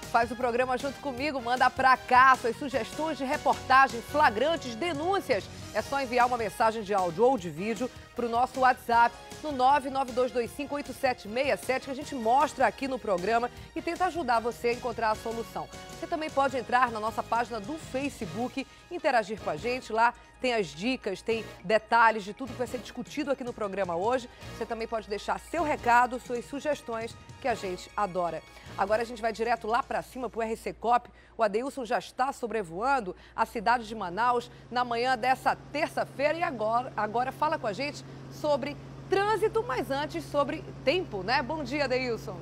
faz o programa junto comigo, manda pra cá suas sugestões de reportagem, flagrantes, denúncias. É só enviar uma mensagem de áudio ou de vídeo para o nosso WhatsApp no 992258767 que a gente mostra aqui no programa e tenta ajudar você a encontrar a solução. Você também pode entrar na nossa página do Facebook, interagir com a gente. Lá tem as dicas, tem detalhes de tudo que vai ser discutido aqui no programa hoje. Você também pode deixar seu recado, suas sugestões, que a gente adora. Agora a gente vai direto lá para cima, para o RC Cop. O Adeilson já está sobrevoando a cidade de Manaus na manhã dessa terça-feira e agora fala com a gente sobre trânsito, mas antes sobre tempo, né? Bom dia, Adeilson.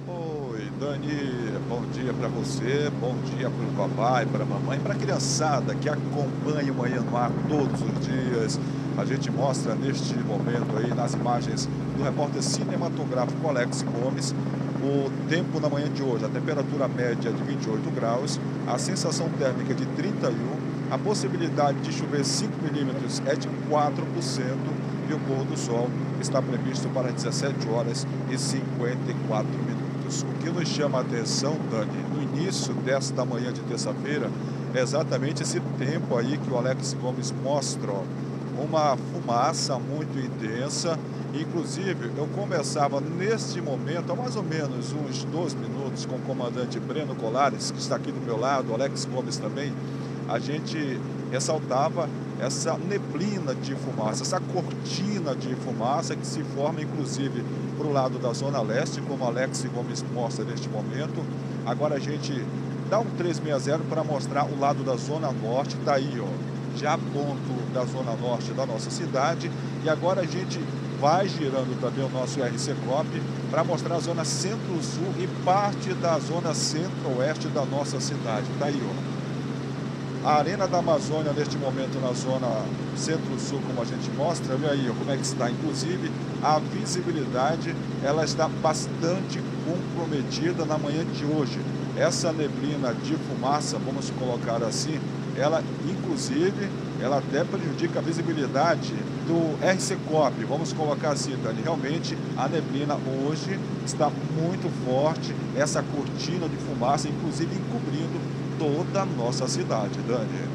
Oi, Dani, bom dia para você, bom dia para o papai, para a mamãe, para a criançada que acompanha o Manhã no Ar todos os dias. A gente mostra neste momento aí, nas imagens do repórter cinematográfico Alex Gomes, o tempo na manhã de hoje, a temperatura média de 28 graus, a sensação térmica de 31, a possibilidade de chover 5 milímetros é de 4% e o pôr do sol está previsto para 17 horas e 54 minutos. O que nos chama a atenção, Dani, no início desta manhã de terça-feira, é exatamente esse tempo aí que o Alex Gomes mostra, ó, uma fumaça muito intensa. Inclusive, eu conversava neste momento, há mais ou menos uns 12 minutos, com o comandante Breno Colares, que está aqui do meu lado, Alex Gomes também. A gente ressaltava essa neblina de fumaça, essa cortina de fumaça que se forma, inclusive, para o lado da Zona Leste, como Alex Gomes mostra neste momento. Agora a gente dá um 360 para mostrar o lado da Zona Norte, está aí, ó, já ponto da Zona Norte da nossa cidade. E agora a gente vai girando também o nosso RC Cop para mostrar a Zona Centro-Sul e parte da Zona Centro-Oeste da nossa cidade. Está aí, ó. A Arena da Amazônia, neste momento, na Zona Centro-Sul, como a gente mostra, olha aí, ó, como é que está. Inclusive, a visibilidade, ela está bastante comprometida na manhã de hoje. Essa neblina de fumaça, vamos colocar assim, ela, inclusive, ela até prejudica a visibilidade do RC Cop, vamos colocar assim, Dani. Realmente a neblina hoje está muito forte, essa cortina de fumaça, inclusive encobrindo toda a nossa cidade, Dani.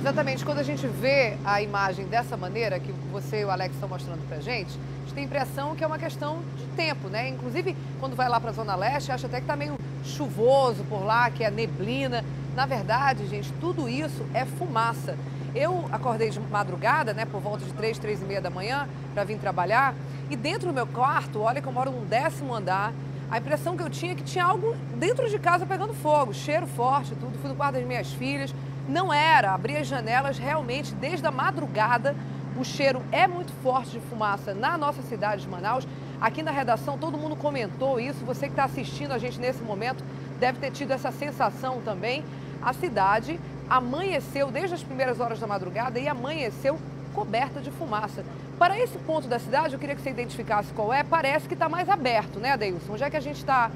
Exatamente, quando a gente vê a imagem dessa maneira, que você e o Alex estão mostrando pra gente, a gente tem a impressão que é uma questão de tempo, né? Inclusive, quando vai lá pra Zona Leste, acha até que tá meio chuvoso por lá, que é neblina. Na verdade, gente, tudo isso é fumaça. Eu acordei de madrugada, né, por volta de 3, 3h30 da manhã, para vir trabalhar. E dentro do meu quarto, olha que eu moro no 10º andar, a impressão que eu tinha é que tinha algo dentro de casa pegando fogo, cheiro forte, tudo. Fui no quarto das minhas filhas, não era. Abri as janelas, realmente, desde a madrugada, o cheiro é muito forte de fumaça na nossa cidade de Manaus. Aqui na redação, todo mundo comentou isso. Você que está assistindo a gente nesse momento deve ter tido essa sensação também. A cidade amanheceu desde as primeiras horas da madrugada e amanheceu coberta de fumaça. Para esse ponto da cidade, eu queria que você identificasse qual é. Parece que está mais aberto, né, Adeilson? Onde é que a gente está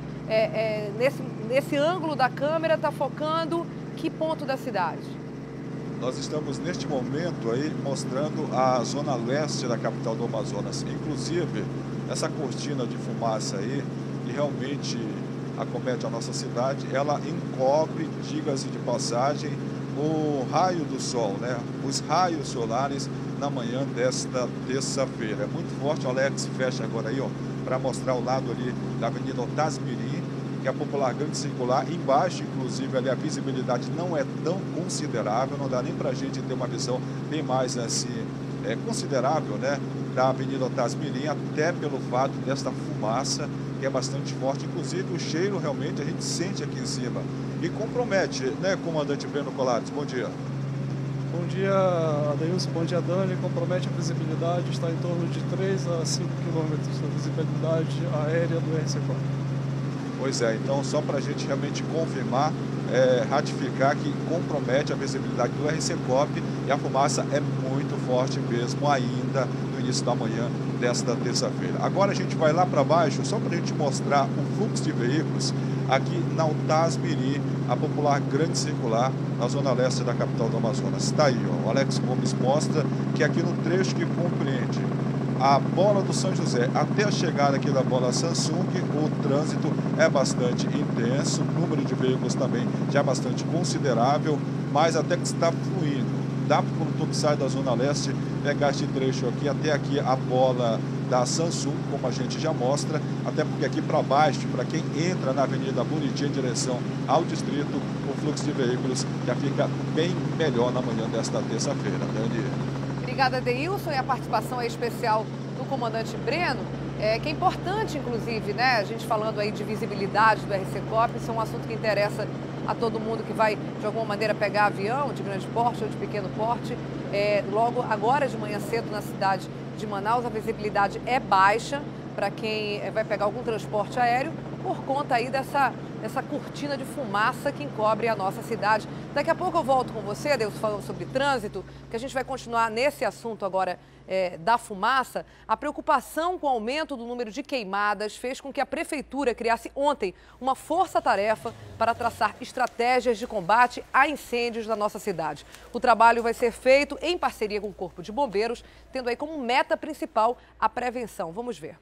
nesse ângulo da câmera, está focando que ponto da cidade? Nós estamos neste momento aí mostrando a zona leste da capital do Amazonas. Inclusive, essa cortina de fumaça aí, que realmente acomete a nossa cidade, ela encobre, diga-se de passagem, o raio do sol, né? Os raios solares na manhã desta terça-feira. É muito forte. O Alex fecha agora aí, ó, para mostrar o lado ali da Avenida Otasmirim, que é a popular grande circular. Embaixo, inclusive, ali a visibilidade não é tão considerável, não dá nem para a gente ter uma visão bem mais assim, considerável, né, da Avenida Otasmirim, até pelo fato desta fumaça que é bastante forte. Inclusive, o cheiro realmente a gente sente aqui em cima e compromete, né, comandante Breno Colares? Bom dia. Bom dia, Adeilson. Bom dia, Dani. Compromete a visibilidade, está em torno de 3 a 5 quilômetros da visibilidade aérea do RC Cop. Pois é, então só para a gente realmente confirmar, ratificar que compromete a visibilidade do RC Cop e a fumaça é muito forte mesmo ainda no início da manhã desta terça-feira. Agora a gente vai lá para baixo só para a gente mostrar o fluxo de veículos aqui na Otasmirim, a popular grande circular na zona leste da capital do Amazonas. Está aí, ó, o Alex Gomes mostra que aqui no trecho que compreende a bola do São José até a chegada aqui da bola Samsung, o trânsito é bastante intenso, o número de veículos também já é bastante considerável, mas até que está fluindo. Dá para quando tu sai da Zona Leste pegar este trecho aqui, até aqui a bola da Samsung, como a gente já mostra, até porque aqui para baixo, para quem entra na Avenida Buriti em direção ao distrito, o fluxo de veículos já fica bem melhor na manhã desta terça-feira. Dani. Obrigada, Deilson, e a participação especial do comandante Breno, que é importante, inclusive, né? A gente falando aí de visibilidade do RC Coop, isso é um assunto que interessa a todo mundo que vai, de alguma maneira, pegar avião de grande porte ou de pequeno porte. Logo agora de manhã cedo na cidade de Manaus, a visibilidade é baixa para quem vai pegar algum transporte aéreo por conta aí dessa cortina de fumaça que encobre a nossa cidade. Daqui a pouco eu volto com você, Deus, falando sobre trânsito, que a gente vai continuar nesse assunto agora da fumaça. A preocupação com o aumento do número de queimadas fez com que a Prefeitura criasse ontem uma força-tarefa para traçar estratégias de combate a incêndios na nossa cidade. O trabalho vai ser feito em parceria com o Corpo de Bombeiros, tendo aí como meta principal a prevenção. Vamos ver.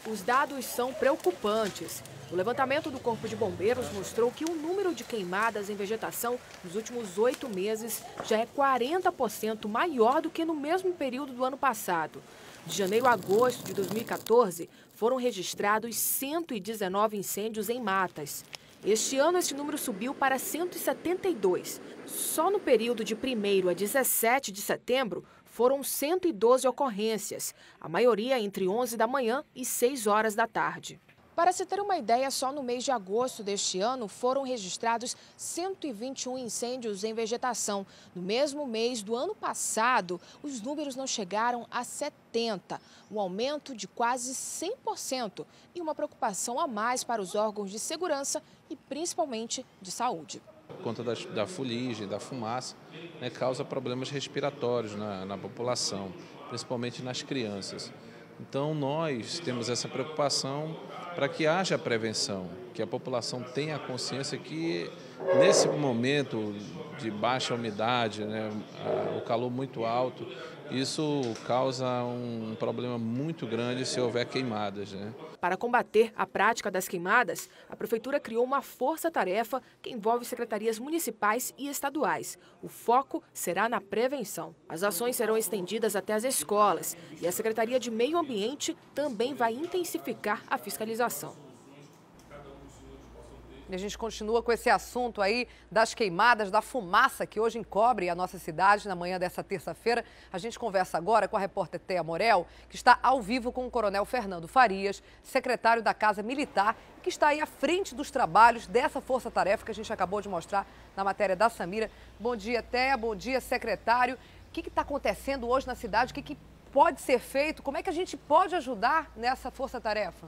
Os dados são preocupantes. O levantamento do Corpo de Bombeiros mostrou que o número de queimadas em vegetação nos últimos 8 meses já é 40% maior do que no mesmo período do ano passado. De janeiro a agosto de 2014, foram registrados 119 incêndios em matas. Este ano, esse número subiu para 172. Só no período de 1º a 17 de setembro, foram 112 ocorrências, a maioria entre 11 da manhã e 6 horas da tarde. Para se ter uma ideia, só no mês de agosto deste ano foram registrados 121 incêndios em vegetação. No mesmo mês do ano passado, os números não chegaram a 70, um aumento de quase 100% e uma preocupação a mais para os órgãos de segurança e principalmente de saúde. Por conta da fuligem, da fumaça, né, causa problemas respiratórios na população, principalmente nas crianças. Então, nós temos essa preocupação para que haja prevenção, que a população tenha consciência que, nesse momento de baixa umidade, né, o calor muito alto, isso causa um problema muito grande se houver queimadas, né? Para combater a prática das queimadas, a Prefeitura criou uma força-tarefa que envolve secretarias municipais e estaduais. O foco será na prevenção. As ações serão estendidas até as escolas e a Secretaria de Meio Ambiente também vai intensificar a fiscalização. E a gente continua com esse assunto aí das queimadas, da fumaça que hoje encobre a nossa cidade na manhã dessa terça-feira. A gente conversa agora com a repórter Thea Morel, que está ao vivo com o coronel Fernando Farias, secretário da Casa Militar, que está aí à frente dos trabalhos dessa força-tarefa que a gente acabou de mostrar na matéria da Samira. Bom dia, Thea. Bom dia, secretário. O que está acontecendo hoje na cidade? O que pode ser feito? Como é que a gente pode ajudar nessa força-tarefa?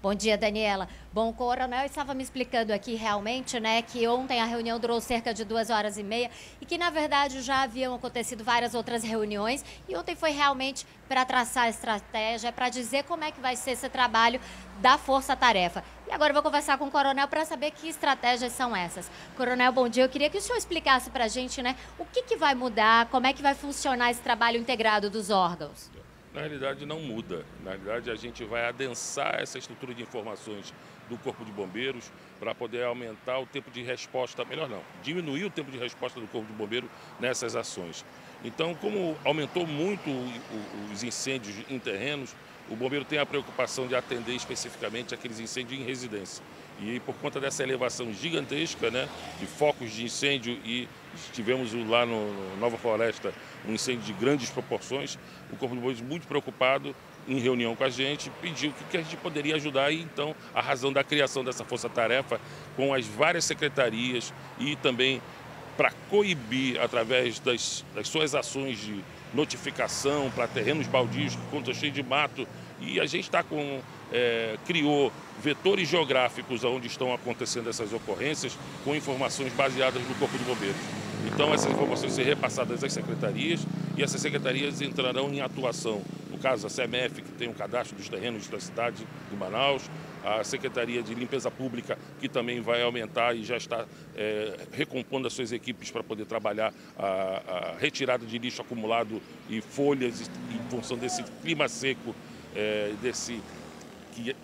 Bom dia, Daniela. Bom, o coronel estava me explicando aqui realmente, né, que ontem a reunião durou cerca de 2h30 e que, na verdade, já haviam acontecido várias outras reuniões e ontem foi realmente para traçar a estratégia, para dizer como é que vai ser esse trabalho da força-tarefa. E agora eu vou conversar com o coronel para saber que estratégias são essas. Coronel, bom dia. Eu queria que o senhor explicasse para a gente, né, o que vai mudar, como é que vai funcionar esse trabalho integrado dos órgãos. Na realidade, não muda. Na realidade, a gente vai adensar essa estrutura de informações do Corpo de Bombeiros para poder aumentar o tempo de resposta, melhor não, diminuir o tempo de resposta do Corpo de Bombeiro nessas ações. Então, como aumentou muito os incêndios em terrenos, o bombeiro tem a preocupação de atender especificamente aqueles incêndios em residência. E por conta dessa elevação gigantesca, né, de focos de incêndio, e tivemos lá no Nova Floresta um incêndio de grandes proporções, o Corpo de Bombeiros, muito preocupado, em reunião com a gente, pediu que a gente poderia ajudar, e então a razão da criação dessa força-tarefa com as várias secretarias e também para coibir, através das suas ações de notificação para terrenos baldios, que conta cheio de mato, e a gente criou vetores geográficos onde estão acontecendo essas ocorrências com informações baseadas no Corpo de Bombeiros. Então essas informações serão repassadas às secretarias e essas secretarias entrarão em atuação no caso a CMF, que tem um cadastro dos terrenos da cidade de Manaus, a Secretaria de Limpeza Pública, que também vai aumentar e já está recompondo as suas equipes para poder trabalhar a retirada de lixo acumulado e folhas em função desse clima seco, que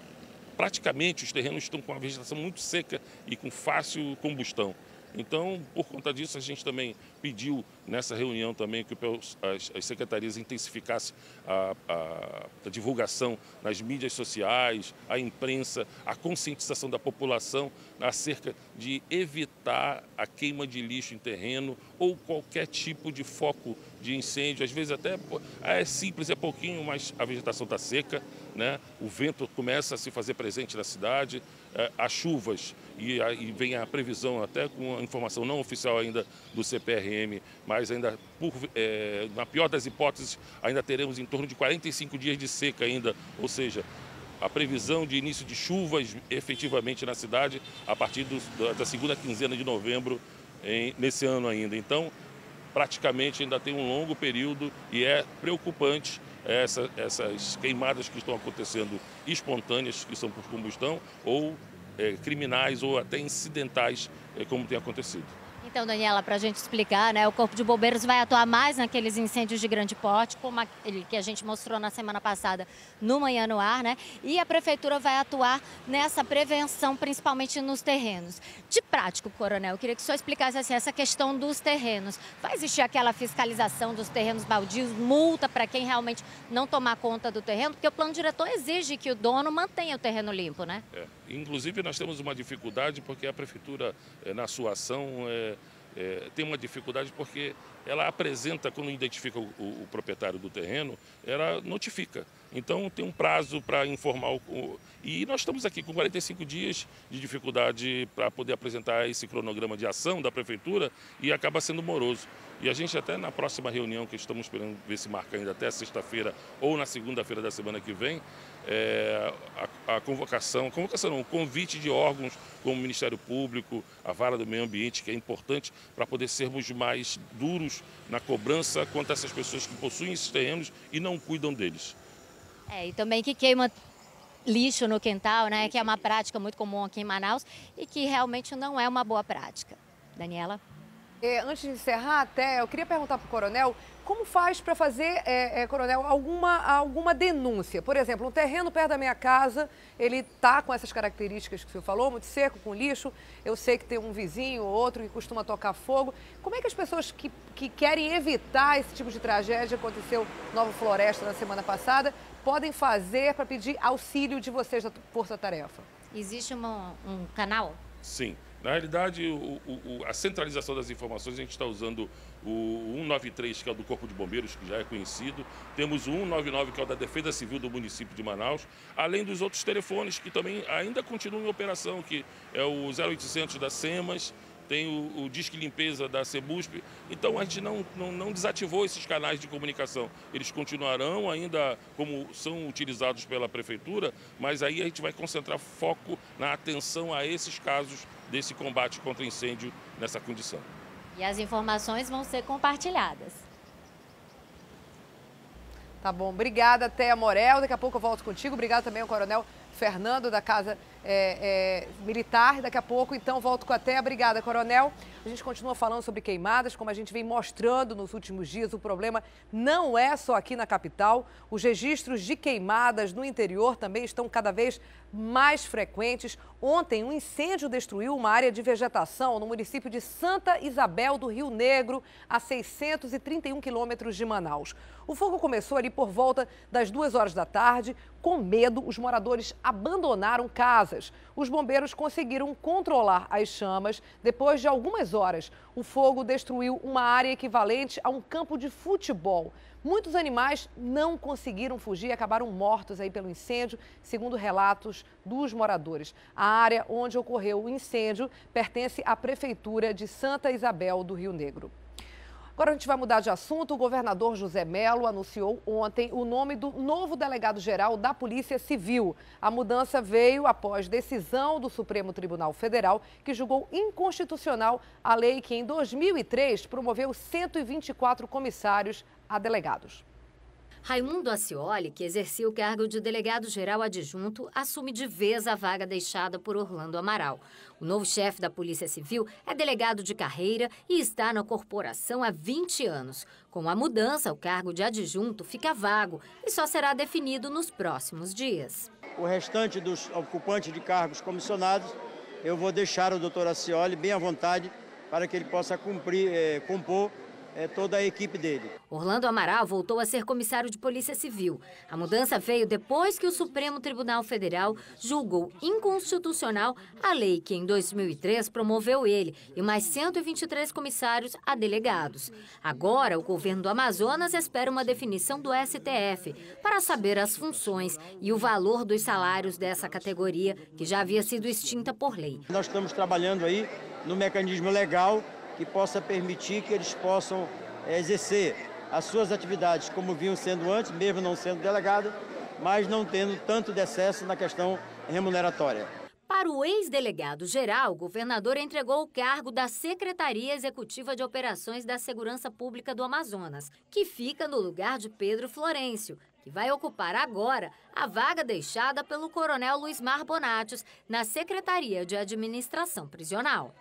praticamente os terrenos estão com a vegetação muito seca e com fácil combustão. Então, por conta disso, a gente também pediu nessa reunião também que as secretarias intensificassem a divulgação nas mídias sociais, a imprensa, a conscientização da população acerca de evitar a queima de lixo em terreno ou qualquer tipo de foco de incêndio. Às vezes até é simples, é pouquinho, mas a vegetação está seca, né? O vento começa a se fazer presente na cidade, as chuvas, e vem a previsão, até com a informação não oficial ainda do CPRM, mas ainda, na pior das hipóteses, ainda teremos em torno de 45 dias de seca ainda, ou seja, a previsão de início de chuvas efetivamente na cidade a partir da segunda quinzena de novembro nesse ano ainda. Então, praticamente ainda tem um longo período e é preocupante essas queimadas que estão acontecendo espontâneas, que são por combustão, ou criminais ou até incidentais, como tem acontecido. Então, Daniela, para a gente explicar, né, o Corpo de Bombeiros vai atuar mais naqueles incêndios de grande porte, como aquele que a gente mostrou na semana passada no Manhã no Ar, né? E a Prefeitura vai atuar nessa prevenção, principalmente nos terrenos. De prático, Coronel, eu queria que o senhor explicasse assim, essa questão dos terrenos. Vai existir aquela fiscalização dos terrenos baldios, multa para quem realmente não tomar conta do terreno? Porque o plano diretor exige que o dono mantenha o terreno limpo, né? Inclusive, nós temos uma dificuldade porque a Prefeitura, na sua ação, tem uma dificuldade porque ela apresenta, quando identifica o proprietário do terreno, ela notifica. Então tem um prazo para informar e nós estamos aqui com 45 dias de dificuldade para poder apresentar esse cronograma de ação da Prefeitura e acaba sendo moroso. E a gente até na próxima reunião, que estamos esperando ver se marca ainda até sexta-feira ou na segunda-feira da semana que vem, o convite de órgãos como o Ministério Público, a Vara do Meio Ambiente, que é importante para poder sermos mais duros na cobrança contra essas pessoas que possuem esses terrenos e não cuidam deles. E também que queima lixo no quintal, né, que é uma prática muito comum aqui em Manaus e que realmente não é uma boa prática. Daniela? Antes de encerrar, até, eu queria perguntar para o Coronel, como faz para fazer, Coronel, alguma denúncia? Por exemplo, um terreno perto da minha casa, ele está com essas características que o senhor falou, muito seco, com lixo. Eu sei que tem um vizinho ou outro que costuma tocar fogo. Como é que as pessoas que querem evitar esse tipo de tragédia, aconteceu em Nova Floresta na semana passada, podem fazer para pedir auxílio de vocês da Força Tarefa? Existe um canal? Sim. Na realidade, a centralização das informações, a gente está usando o 193, que é o do Corpo de Bombeiros, que já é conhecido. Temos o 199, que é o da Defesa Civil do município de Manaus, além dos outros telefones que também ainda continuam em operação, que é o 0800 da SEMAS, tem o Disque Limpeza da Sebusp. Então, a gente não desativou esses canais de comunicação. Eles continuarão ainda como são utilizados pela Prefeitura, mas aí a gente vai concentrar foco na atenção a esses casos desse combate contra incêndio nessa condição. E as informações vão ser compartilhadas. Tá bom, obrigada, Thea Morel. Daqui a pouco eu volto contigo. Obrigada também ao Coronel Fernando da Casa Militar. Daqui a pouco, então, volto com a Thea. Obrigada, Coronel. A gente continua falando sobre queimadas, como a gente vem mostrando nos últimos dias. O problema não é só aqui na capital. Os registros de queimadas no interior também estão cada vez mais frequentes. Ontem, um incêndio destruiu uma área de vegetação no município de Santa Isabel do Rio Negro, a 631 quilômetros de Manaus. O fogo começou ali por volta das 2 horas da tarde. Com medo, os moradores abandonaram casas. Os bombeiros conseguiram controlar as chamas. Depois de algumas horas, o fogo destruiu uma área equivalente a um campo de futebol. Muitos animais não conseguiram fugir e acabaram mortos aí pelo incêndio, segundo relatos dos moradores. A área onde ocorreu o incêndio pertence à Prefeitura de Santa Isabel do Rio Negro. Agora a gente vai mudar de assunto. O governador José Mello anunciou ontem o nome do novo delegado-geral da Polícia Civil. A mudança veio após decisão do Supremo Tribunal Federal, que julgou inconstitucional a lei que em 2003 promoveu 124 comissários a delegados. Raimundo Ascioli, que exercia o cargo de delegado-geral adjunto, assume de vez a vaga deixada por Orlando Amaral. O novo chefe da Polícia Civil é delegado de carreira e está na corporação há 20 anos. Com a mudança, o cargo de adjunto fica vago e só será definido nos próximos dias. O restante dos ocupantes de cargos comissionados, eu vou deixar o doutor Ascioli bem à vontade para que ele possa compor toda a equipe dele. Orlando Amaral voltou a ser comissário de Polícia Civil. A mudança veio depois que o Supremo Tribunal Federal julgou inconstitucional a lei que, em 2003, promoveu ele e mais 123 comissários a delegados. Agora, o governo do Amazonas espera uma definição do STF para saber as funções e o valor dos salários dessa categoria, que já havia sido extinta por lei. Nós estamos trabalhando aí no mecanismo legal que possa permitir que eles possam exercer as suas atividades como vinham sendo antes, mesmo não sendo delegado, mas não tendo tanto de excesso na questão remuneratória. Para o ex-delegado-geral, o governador entregou o cargo da Secretaria Executiva de Operações da Segurança Pública do Amazonas, que fica no lugar de Pedro Florencio, que vai ocupar agora a vaga deixada pelo coronel Luismar Bonatius na Secretaria de Administração Prisional.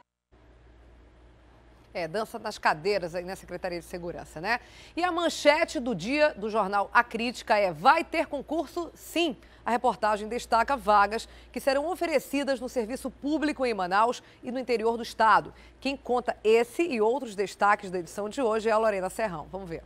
Dança nas cadeiras aí na Secretaria de Segurança, né? E a manchete do dia do jornal A Crítica é: vai ter concurso, sim. A reportagem destaca vagas que serão oferecidas no serviço público em Manaus e no interior do estado. Quem conta esse e outros destaques da edição de hoje é a Lorena Serrão. Vamos ver.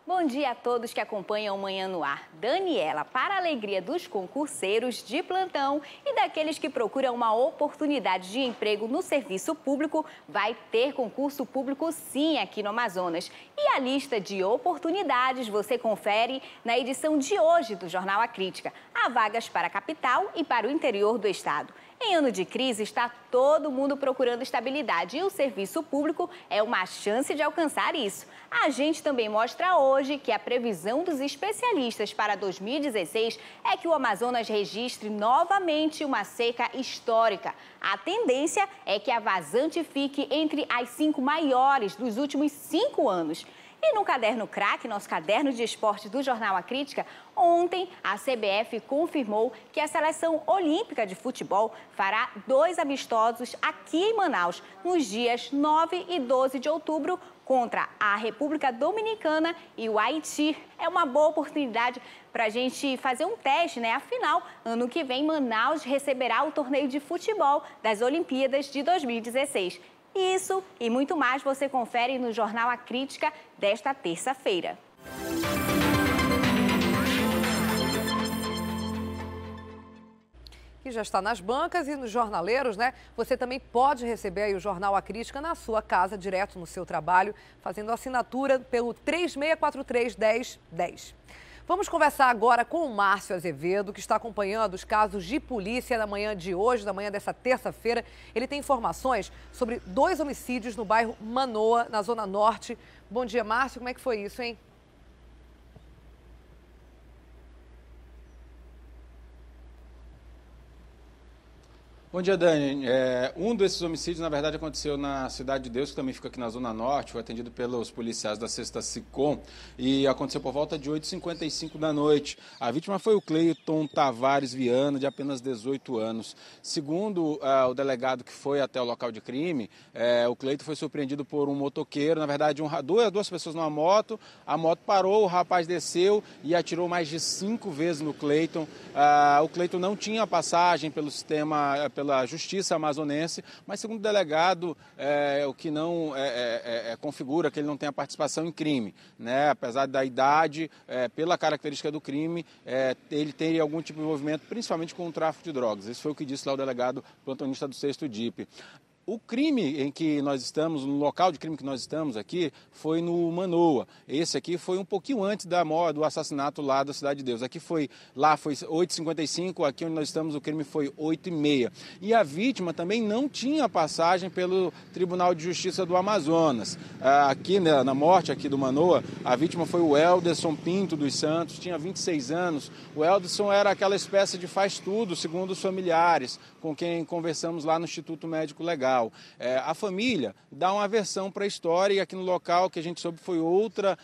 Bom dia a todos que acompanham o Manhã no Ar. Daniela, para a alegria dos concurseiros de plantão e daqueles que procuram uma oportunidade de emprego no serviço público, vai ter concurso público sim aqui no Amazonas. E a lista de oportunidades você confere na edição de hoje do Jornal A Crítica. Há vagas para a capital e para o interior do estado. Em ano de crise, está todo mundo procurando estabilidade e o serviço público é uma chance de alcançar isso. A gente também mostra hoje que a previsão dos especialistas para 2016 é que o Amazonas registre novamente uma seca histórica. A tendência é que a vazante fique entre as 5 maiores dos últimos 5 anos. E no Caderno Craque, nosso caderno de esporte do Jornal A Crítica, ontem a CBF confirmou que a Seleção Olímpica de Futebol fará 2 amistosos aqui em Manaus, nos dias 9 e 12 de outubro, contra a República Dominicana e o Haiti. É uma boa oportunidade para a gente fazer um teste, né? Afinal, ano que vem, Manaus receberá o torneio de futebol das Olimpíadas de 2016. Isso e muito mais você confere no Jornal A Crítica desta terça-feira. Que já está nas bancas e nos jornaleiros, né? Você também pode receber aí o Jornal A Crítica na sua casa, direto no seu trabalho, fazendo assinatura pelo 3643-1010. Vamos conversar agora com o Márcio Azevedo, que está acompanhando os casos de polícia da manhã de hoje, da manhã dessa terça-feira. Ele tem informações sobre 2 homicídios no bairro Manoa, na Zona Norte. Bom dia, Márcio. Como é que foi isso, hein? Bom dia, Dani. Um desses homicídios, na verdade, aconteceu na Cidade de Deus, que também fica aqui na Zona Norte, foi atendido pelos policiais da 6ª SICOM e aconteceu por volta de 8h55 da noite. A vítima foi o Cleiton Tavares Viana, de apenas 18 anos. Segundo o delegado que foi até o local de crime, o Cleiton foi surpreendido por um motoqueiro, na verdade, duas pessoas numa moto. A moto parou, o rapaz desceu e atirou mais de 5 vezes no Cleiton. O Cleiton não tinha passagem pelo sistema, pela Justiça amazonense, mas segundo o delegado, o que não configura que ele não tenha participação em crime, né? Apesar da idade, pela característica do crime, ele teria algum tipo de envolvimento, principalmente com o tráfico de drogas. Isso foi o que disse lá o delegado plantonista do 6º DIP. O crime em que nós estamos, no local de crime que nós estamos aqui, foi no Manoa. Esse aqui foi um pouquinho antes do assassinato lá da Cidade de Deus. Lá foi 8h55, aqui onde nós estamos o crime foi 8h30. E a vítima também não tinha passagem pelo Tribunal de Justiça do Amazonas. Aqui na morte aqui do Manoa, a vítima foi o Elderson Pinto dos Santos, tinha 26 anos. O Elderson era aquela espécie de faz-tudo, segundo os familiares, com quem conversamos lá no Instituto Médico Legal. legal. A família dá uma versão para a história e aqui no local que a gente soube foi outra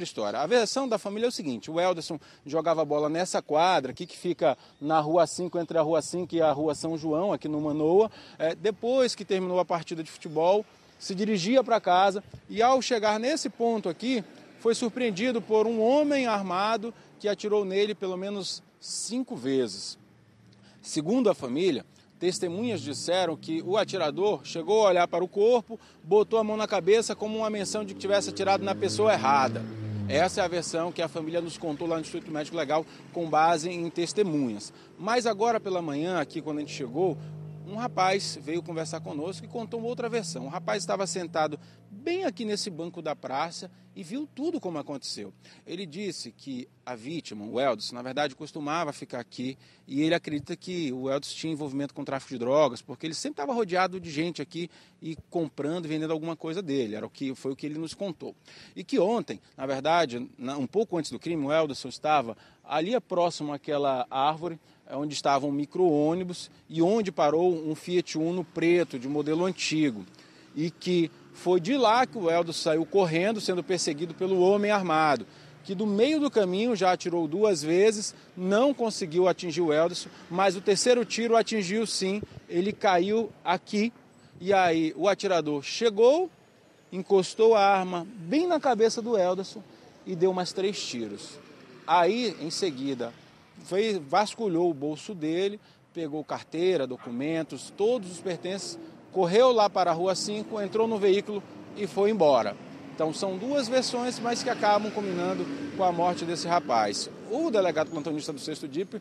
história. A versão da família é o seguinte: o Elderson jogava bola nessa quadra aqui que fica na Rua 5, entre a Rua 5 e a Rua São João, aqui no Manoa. Depois que terminou a partida de futebol, se dirigia para casa e ao chegar nesse ponto aqui, foi surpreendido por um homem armado que atirou nele pelo menos 5 vezes. Segundo a família, testemunhas disseram que o atirador chegou a olhar para o corpo, botou a mão na cabeça como uma menção de que tivesse atirado na pessoa errada. Essa é a versão que a família nos contou lá no Instituto Médico Legal com base em testemunhas. Mas agora pela manhã, aqui quando a gente chegou, um rapaz veio conversar conosco e contou uma outra versão. O rapaz estava sentado bem aqui nesse banco da praça e viu tudo como aconteceu. Ele disse que a vítima, o Elderson, na verdade costumava ficar aqui e ele acredita que o Elderson tinha envolvimento com tráfico de drogas, porque ele sempre estava rodeado de gente aqui e comprando e vendendo alguma coisa dele. Foi o que ele nos contou. E que ontem, na verdade, um pouco antes do crime, o Elderson estava ali próximo àquela árvore, onde estava um micro-ônibus e onde parou um Fiat Uno preto, de modelo antigo. E que foi de lá que o Elderson saiu correndo, sendo perseguido pelo homem armado, que do meio do caminho já atirou 2 vezes, não conseguiu atingir o Elderson, mas o terceiro tiro atingiu sim, ele caiu aqui, e aí o atirador chegou, encostou a arma bem na cabeça do Elderson e deu mais 3 tiros. Aí, em seguida, vasculhou o bolso dele, pegou carteira, documentos, todos os pertences, correu lá para a Rua 5, entrou no veículo e foi embora. Então são 2 versões, mas que acabam combinando com a morte desse rapaz. O delegado plantonista do 6º DIP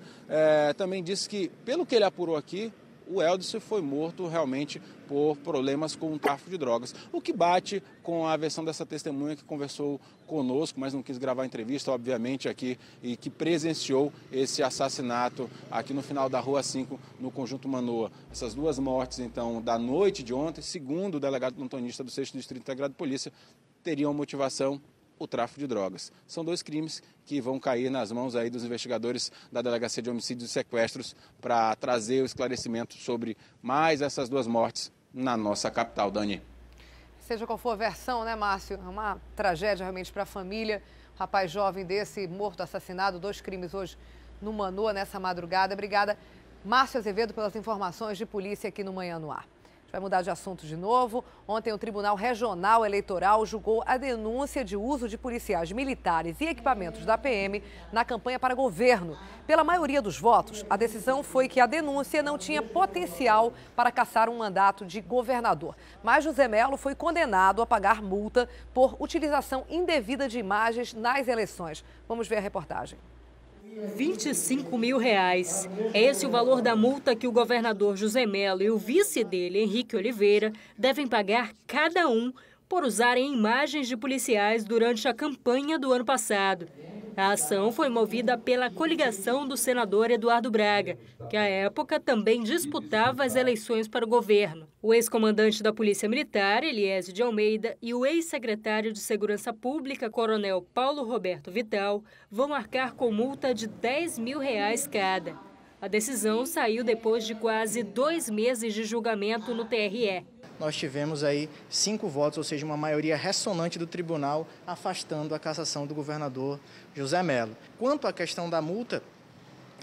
também disse que, pelo que ele apurou aqui, o Elderson foi morto realmente por problemas com o tráfico de drogas, o que bate com a versão dessa testemunha que conversou conosco, mas não quis gravar a entrevista, obviamente, aqui, e que presenciou esse assassinato aqui no final da Rua 5, no Conjunto Manoa. Essas 2 mortes, então, da noite de ontem, segundo o delegado plantonista do 6º Distrito Integrado de Polícia, teriam motivação o tráfico de drogas. São 2 crimes que vão cair nas mãos aí dos investigadores da Delegacia de Homicídios e Sequestros para trazer o esclarecimento sobre mais essas 2 mortes na nossa capital, Dani. Seja qual for a versão, né, Márcio? É uma tragédia realmente para a família. Rapaz jovem desse, morto, assassinado, 2 crimes hoje no Manoa, nessa madrugada. Obrigada, Márcio Azevedo, pelas informações de polícia aqui no Manhã no Ar. Vai mudar de assunto de novo. Ontem, o Tribunal Regional Eleitoral julgou a denúncia de uso de policiais militares e equipamentos da PM na campanha para governo. Pela maioria dos votos, a decisão foi que a denúncia não tinha potencial para caçar um mandato de governador. Mas José Melo foi condenado a pagar multa por utilização indevida de imagens nas eleições. Vamos ver a reportagem. R$25 mil. É esse o valor da multa que o governador José Melo e o vice dele, Henrique Oliveira, devem pagar cada um por usarem imagens de policiais durante a campanha do ano passado. A ação foi movida pela coligação do senador Eduardo Braga, que à época também disputava as eleições para o governo. O ex-comandante da Polícia Militar, Eliésio de Almeida, e o ex-secretário de Segurança Pública, Coronel Paulo Roberto Vital, vão arcar com multa de R$10 mil cada. A decisão saiu depois de quase 2 meses de julgamento no TRE. Nós tivemos aí 5 votos, ou seja, uma maioria ressonante do tribunal, afastando a cassação do governador José Melo. Quanto à questão da multa,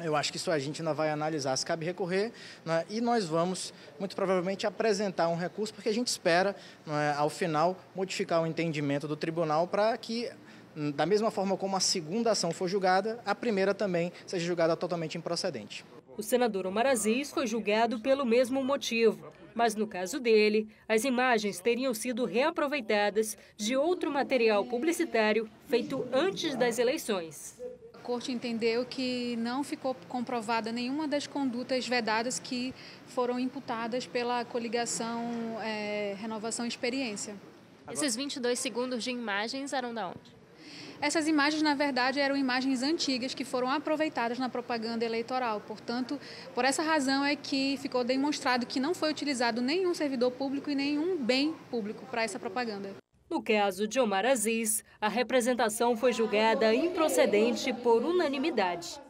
eu acho que isso a gente ainda vai analisar se cabe recorrer, né? E nós vamos, muito provavelmente, apresentar um recurso, porque a gente espera, né, ao final, modificar o entendimento do tribunal para que, da mesma forma como a segunda ação foi julgada, a primeira também seja julgada totalmente improcedente. O senador Omar Aziz foi julgado pelo mesmo motivo. Mas, no caso dele, as imagens teriam sido reaproveitadas de outro material publicitário feito antes das eleições. A Corte entendeu que não ficou comprovada nenhuma das condutas vedadas que foram imputadas pela coligação Renovação e Experiência. Esses 22 segundos de imagens eram de onde? Essas imagens, na verdade, eram imagens antigas que foram aproveitadas na propaganda eleitoral. Portanto, por essa razão é que ficou demonstrado que não foi utilizado nenhum servidor público e nenhum bem público para essa propaganda. No caso de Omar Aziz, a representação foi julgada improcedente por unanimidade.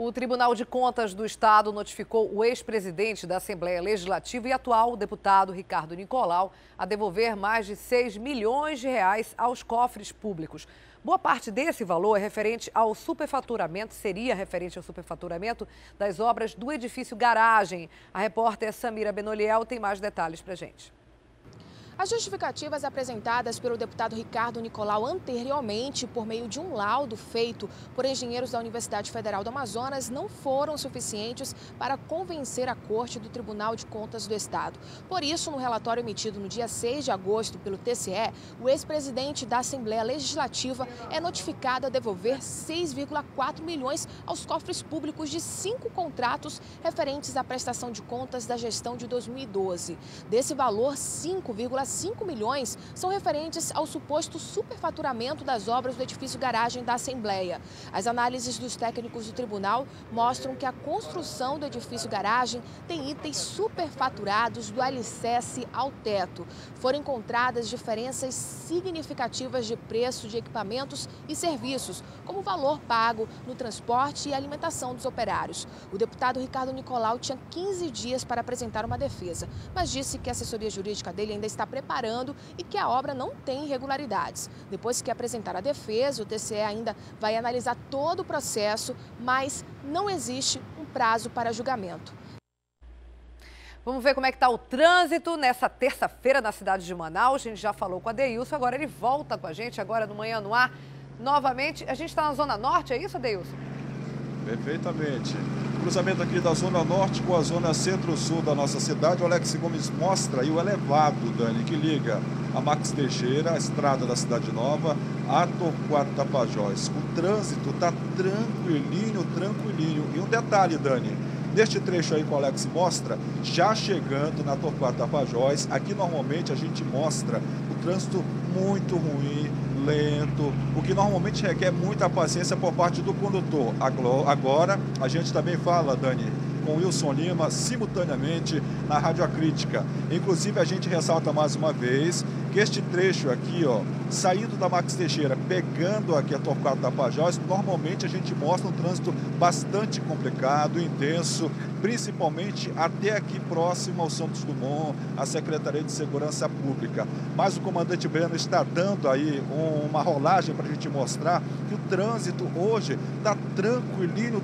O Tribunal de Contas do Estado notificou o ex-presidente da Assembleia Legislativa e atual deputado Ricardo Nicolau a devolver mais de 6 milhões de reais aos cofres públicos. Boa parte desse valor é referente ao superfaturamento, seria referente ao superfaturamento das obras do edifício Garagem. A repórter Samira Benoliel tem mais detalhes para a gente. As justificativas apresentadas pelo deputado Ricardo Nicolau anteriormente, por meio de um laudo feito por engenheiros da Universidade Federal do Amazonas, não foram suficientes para convencer a Corte do Tribunal de Contas do Estado. Por isso, no relatório emitido no dia 6 de agosto pelo TCE, o ex-presidente da Assembleia Legislativa é notificado a devolver 6,4 milhões aos cofres públicos de 5 contratos referentes à prestação de contas da gestão de 2012. Desse valor, 5,5 milhões são referentes ao suposto superfaturamento das obras do edifício Garagem da Assembleia. As análises dos técnicos do tribunal mostram que a construção do edifício Garagem tem itens superfaturados do alicerce ao teto. Foram encontradas diferenças significativas de preço de equipamentos e serviços, como o valor pago no transporte e alimentação dos operários. O deputado Ricardo Nicolau tinha 15 dias para apresentar uma defesa, mas disse que a assessoria jurídica dele ainda está preparando e que a obra não tem irregularidades. Depois que apresentar a defesa, o TCE ainda vai analisar todo o processo, mas não existe um prazo para julgamento. Vamos ver como é que está o trânsito nessa terça-feira na cidade de Manaus. A gente já falou com o Adeilson, agora ele volta com a gente, agora no Manhã no Ar, novamente. A gente está na Zona Norte, é isso, Adeilson? Perfeitamente. Cruzamento aqui da Zona Norte com a Zona Centro-Sul da nossa cidade. O Alex Gomes mostra aí o elevado, Dani, que liga a Max Teixeira, a estrada da Cidade Nova, a Torquato Tapajós. O trânsito está tranquilinho. E um detalhe, Dani, neste trecho aí que o Alex mostra, já chegando na Torquato Tapajós, aqui normalmente a gente mostra o trânsito muito ruim, lento, o que normalmente requer muita paciência por parte do condutor. Agora, a gente também fala, Dani, com Wilson Lima, simultaneamente na Rádio Acrítica. Inclusive, a gente ressalta mais uma vez que este trecho aqui, ó, saindo da Max Teixeira, pegando aqui a Torquato Tapajós, normalmente a gente mostra um trânsito bastante complicado, intenso, principalmente até aqui próximo ao Santos Dumont, a Secretaria de Segurança Pública. Mas o comandante Breno está dando aí uma rolagem para a gente mostrar que o trânsito hoje está tranquilinho,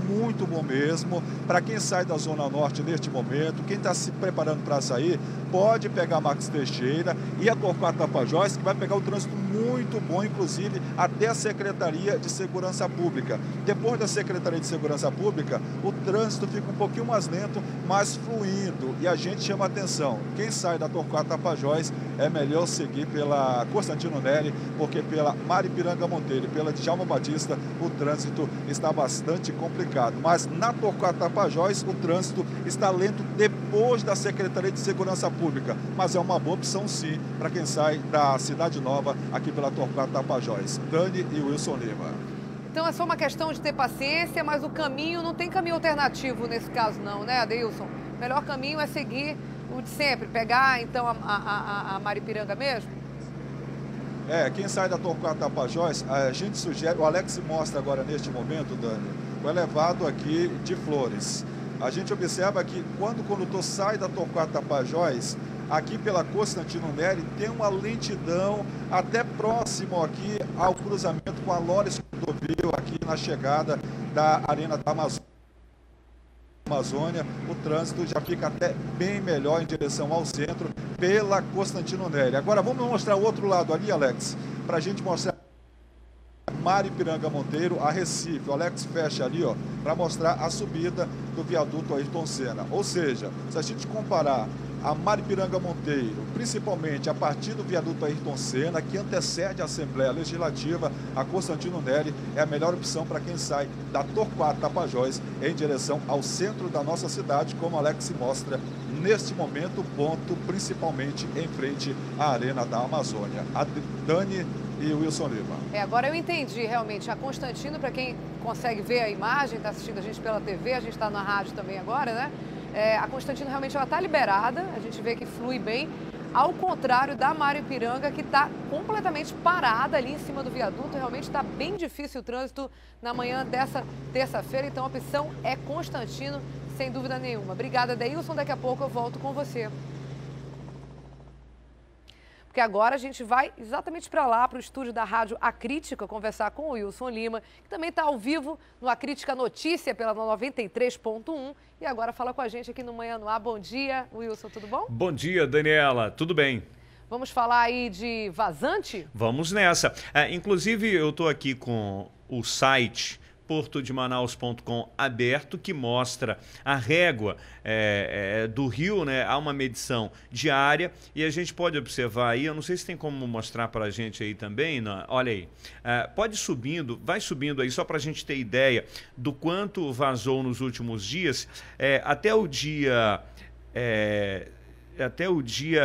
muito bom mesmo. Para quem sai da Zona Norte neste momento, quem está se preparando para sair, pode pegar a Max Teixeira e a Torquato Tapajós, que vai pegar o trânsito muito bom, inclusive até a Secretaria de Segurança Pública. Depois da Secretaria de Segurança Pública, o trânsito fica um pouquinho mais lento, mais fluindo. E a gente chama a atenção, quem sai da Torquato Tapajós é melhor seguir pela Constantino Neri, porque pela Maripiranga Monteiro e pela Djalma Batista, o trânsito está bastante complicado. Mas na Torquato Tapajós, o trânsito está lento depois da Secretaria de Segurança Pública. Mas é uma boa opção, sim, para quem sai da Cidade Nova, aqui pela Torquato Tapajós. Dani e Wilson Lima. Então é só uma questão de ter paciência, mas o caminho, não tem caminho alternativo nesse caso não, né, Adeilson? O melhor caminho é seguir o de sempre, pegar então a Maripiranga mesmo? Quem sai da Torquato Tapajós, a gente sugere, o Alex mostra agora neste momento, Dani, o elevado aqui de Flores. A gente observa que quando o condutor sai da Torquato Tapajós, aqui pela Constantino Neri, tem uma lentidão até próximo aqui ao cruzamento com a Lores Cordovil, aqui na chegada da Arena da Amazônia. O trânsito já fica até bem melhor em direção ao centro pela Constantino Neri. Agora vamos mostrar o outro lado ali, Alex, para a gente mostrar Maripiranga Monteiro a Recife. O Alex fecha ali, ó, para mostrar a subida do viaduto Ayrton Senna. Ou seja, se a gente comparar a Maripiranga Monteiro, principalmente a partir do viaduto Ayrton Senna, que antecede a Assembleia Legislativa, a Constantino Neri é a melhor opção para quem sai da Torquato Tapajós em direção ao centro da nossa cidade, como o Alex mostra neste momento, ponto principalmente em frente à Arena da Amazônia. A Dani e o Wilson Lima. Agora eu entendi realmente. A Constantino, para quem consegue ver a imagem, está assistindo a gente pela TV, a gente está na rádio também agora, né? A Constantino realmente ela está liberada, a gente vê que flui bem. ao contrário da Mariupiranga, que está completamente parada ali em cima do viaduto. Realmente está bem difícil o trânsito na manhã dessa terça-feira, então a opção é Constantino, sem dúvida nenhuma. Obrigada, Deilson. Daqui a pouco eu volto com você. Porque agora a gente vai exatamente para lá, para o estúdio da Rádio A Crítica, conversar com o Wilson Lima, que também está ao vivo no A Crítica Notícia pela 93.1 e agora fala com a gente aqui no Manhã no Ar. Bom dia, Wilson, tudo bom? Bom dia, Daniela, tudo bem? Vamos falar aí de vazante? Vamos nessa. Inclusive, eu estou aqui com o site portodemanaus.com aberto, que mostra a régua do rio, né? Há uma medição diária e a gente pode observar aí, eu não sei se tem como mostrar para a gente aí também, não? Olha aí, pode subindo, vai subindo aí só para a gente ter ideia do quanto vazou nos últimos dias, até o dia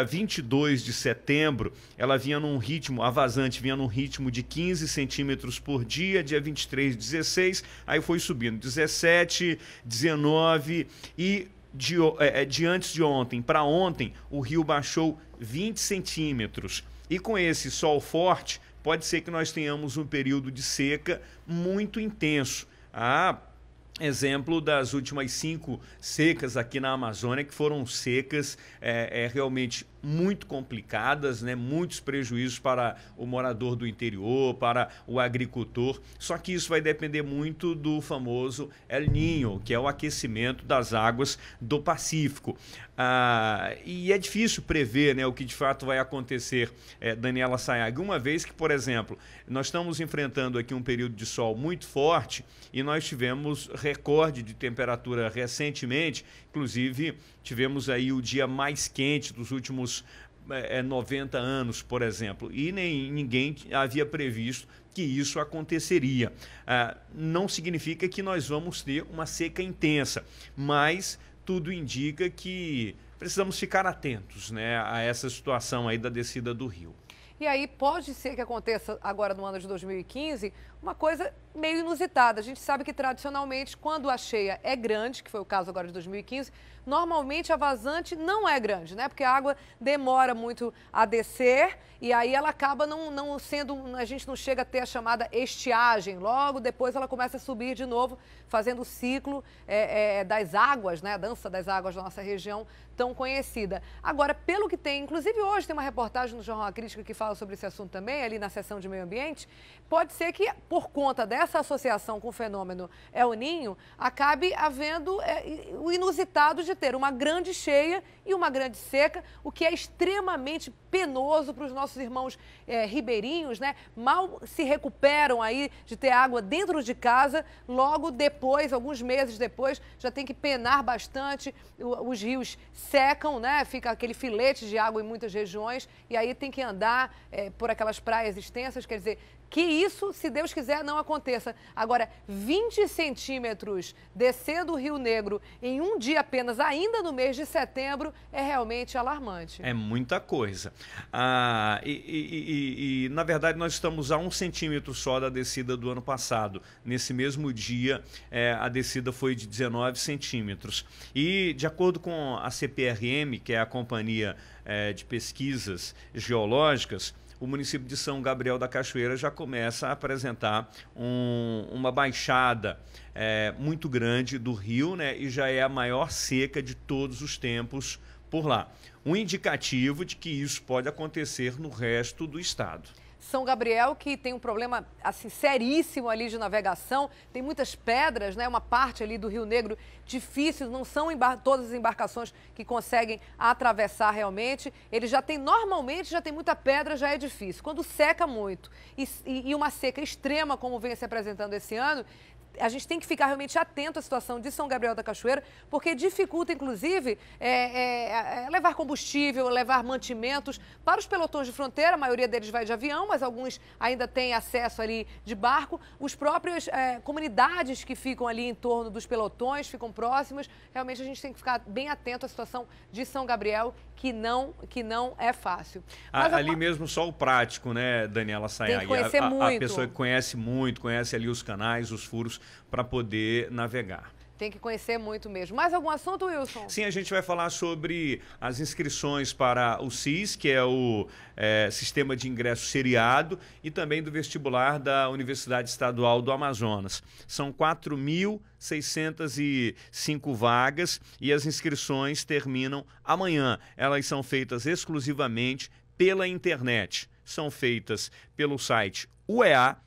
22 de setembro, ela vinha num ritmo, a vazante vinha num ritmo de 15 centímetros por dia, dia 23, 16, aí foi subindo 17, 19 e de antes de ontem para ontem, o rio baixou 20 centímetros. E com esse sol forte, pode ser que nós tenhamos um período de seca muito intenso. Exemplo das últimas 5 secas aqui na Amazônia, que foram secas realmente muito complicadas, né? Muitos prejuízos para o morador do interior, para o agricultor. Só que isso vai depender muito do famoso El Niño, que é o aquecimento das águas do Pacífico. E é difícil prever, né, o que de fato vai acontecer, Daniela Sayag, uma vez que, por exemplo, nós estamos enfrentando aqui um período de sol muito forte e nós tivemos recorde de temperatura recentemente, inclusive tivemos aí o dia mais quente dos últimos 90 anos, por exemplo, e ninguém havia previsto que isso aconteceria. Não significa que nós vamos ter uma seca intensa, mas tudo indica que precisamos ficar atentos, né, a essa situação aí da descida do rio. E aí pode ser que aconteça agora no ano de 2015 uma coisa meio inusitada. A gente sabe que tradicionalmente quando a cheia é grande, que foi o caso agora de 2015, normalmente a vazante não é grande, né? Porque a água demora muito a descer e aí ela acaba não sendo, a gente não chega a ter a chamada estiagem. Logo depois ela começa a subir de novo, fazendo o ciclo das águas, né? A dança das águas da nossa região tão conhecida. Agora, pelo que tem, inclusive hoje tem uma reportagem no Jornal A Crítica que fala sobre esse assunto também, ali na seção de meio ambiente, pode ser que por conta dessa associação com o fenômeno El Niño, acabe havendo o inusitado de ter uma grande cheia e uma grande seca, o que é extremamente penoso para os nossos irmãos ribeirinhos, né? Mal se recuperam aí de ter água dentro de casa, logo depois, alguns meses depois, já tem que penar bastante, os rios secam, né? Fica aquele filete de água em muitas regiões e aí tem que andar por aquelas praias extensas, quer dizer, que isso, se Deus quiser, não aconteça. Agora, 20 centímetros descendo o Rio Negro em um dia apenas, ainda no mês de setembro, é realmente alarmante. É muita coisa. Na verdade, nós estamos a 1 centímetro só da descida do ano passado. Nesse mesmo dia, a descida foi de 19 centímetros. E, de acordo com a CPRM, que é a Companhia de Pesquisas Geológicas, o município de São Gabriel da Cachoeira já começa a apresentar uma baixada muito grande do rio, né? E já é a maior seca de todos os tempos por lá. Um indicativo de que isso pode acontecer no resto do estado. São Gabriel, que tem um problema assim seríssimo ali de navegação, tem muitas pedras, né? Uma parte ali do Rio Negro difícil, não são todas as embarcações que conseguem atravessar realmente. Ele normalmente já tem muita pedra, já é difícil. Quando seca muito e uma seca extrema, como vem se apresentando esse ano, a gente tem que ficar realmente atento à situação de São Gabriel da Cachoeira, porque dificulta, inclusive, levar combustível, levar mantimentos para os pelotões de fronteira. A maioria deles vai de avião, mas alguns ainda têm acesso ali de barco. Os próprios comunidades que ficam ali em torno dos pelotões, ficam próximas. Realmente a gente tem que ficar bem atento à situação de São Gabriel, que não é fácil. Mas ali mesmo só o prático, né, Daniela Sayag? Tem que conhecer muito. A pessoa que conhece muito, conhece ali os canais, os furos, para poder navegar. Tem que conhecer muito mesmo. Mais algum assunto, Wilson? Sim, a gente vai falar sobre as inscrições para o SIS, que é o Sistema de Ingresso Seriado, e também do vestibular da Universidade Estadual do Amazonas. São 4.605 vagas e as inscrições terminam amanhã. Elas são feitas exclusivamente pela internet. São feitas pelo site uea.edu.br.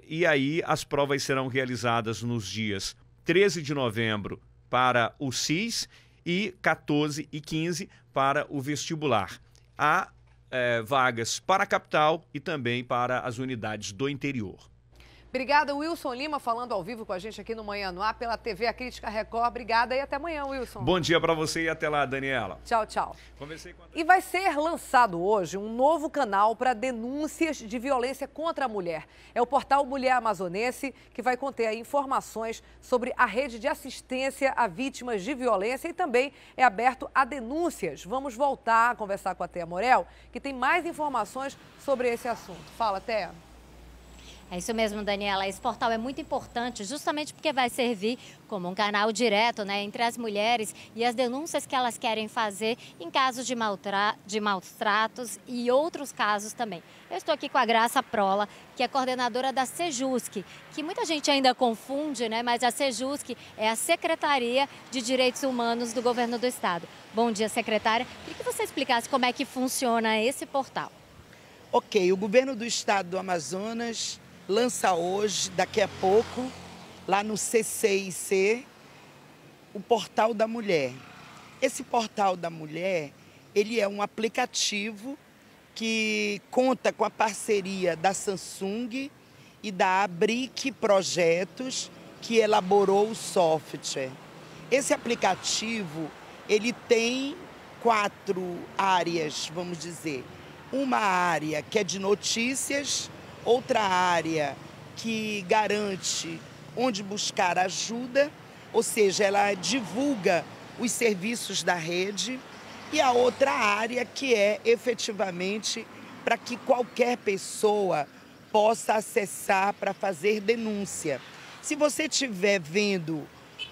E aí as provas serão realizadas nos dias 13 de novembro para o SIS e 14 e 15 para o vestibular. Há vagas para a capital e também para as unidades do interior. Obrigada, Wilson Lima, falando ao vivo com a gente aqui no Manhã no Ar, pela TV A Crítica Record. Obrigada e até amanhã, Wilson. Bom dia para você e até lá, Daniela. Tchau, tchau. E vai ser lançado hoje um novo canal para denúncias de violência contra a mulher. É o portal Mulher Amazonense, que vai conter aí informações sobre a rede de assistência a vítimas de violência e também é aberto a denúncias. Vamos voltar a conversar com a Thea Morel, que tem mais informações sobre esse assunto. Fala, Thea. É isso mesmo, Daniela. Esse portal é muito importante justamente porque vai servir como um canal direto, né, entre as mulheres e as denúncias que elas querem fazer em casos de maus-tratos e outros casos também. Eu estou aqui com a Graça Prola, que é coordenadora da Sejusc, que muita gente ainda confunde, né, mas a Sejusc é a Secretaria de Direitos Humanos do Governo do Estado. Bom dia, secretária. Queria que você explicasse como é que funciona esse portal. Ok, o Governo do Estado do Amazonas lança hoje, daqui a pouco, lá no CCIC, o Portal da Mulher. Esse Portal da Mulher, ele é um aplicativo que conta com a parceria da Samsung e da Abric Projetos, que elaborou o software. Esse aplicativo, ele tem 4 áreas, vamos dizer. Uma área que é de notícias, outra área que garante onde buscar ajuda, ou seja, ela divulga os serviços da rede, e a outra área que é efetivamente para que qualquer pessoa possa acessar para fazer denúncia. Se você estiver vendo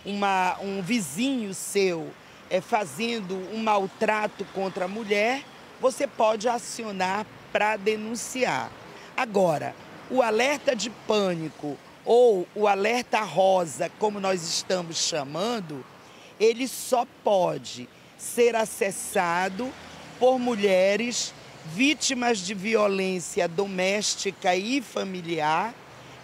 um vizinho seu fazendo um maltrato contra a mulher, você pode acionar para denunciar. Agora, o alerta de pânico ou o alerta rosa, como nós estamos chamando, ele só pode ser acessado por mulheres vítimas de violência doméstica e familiar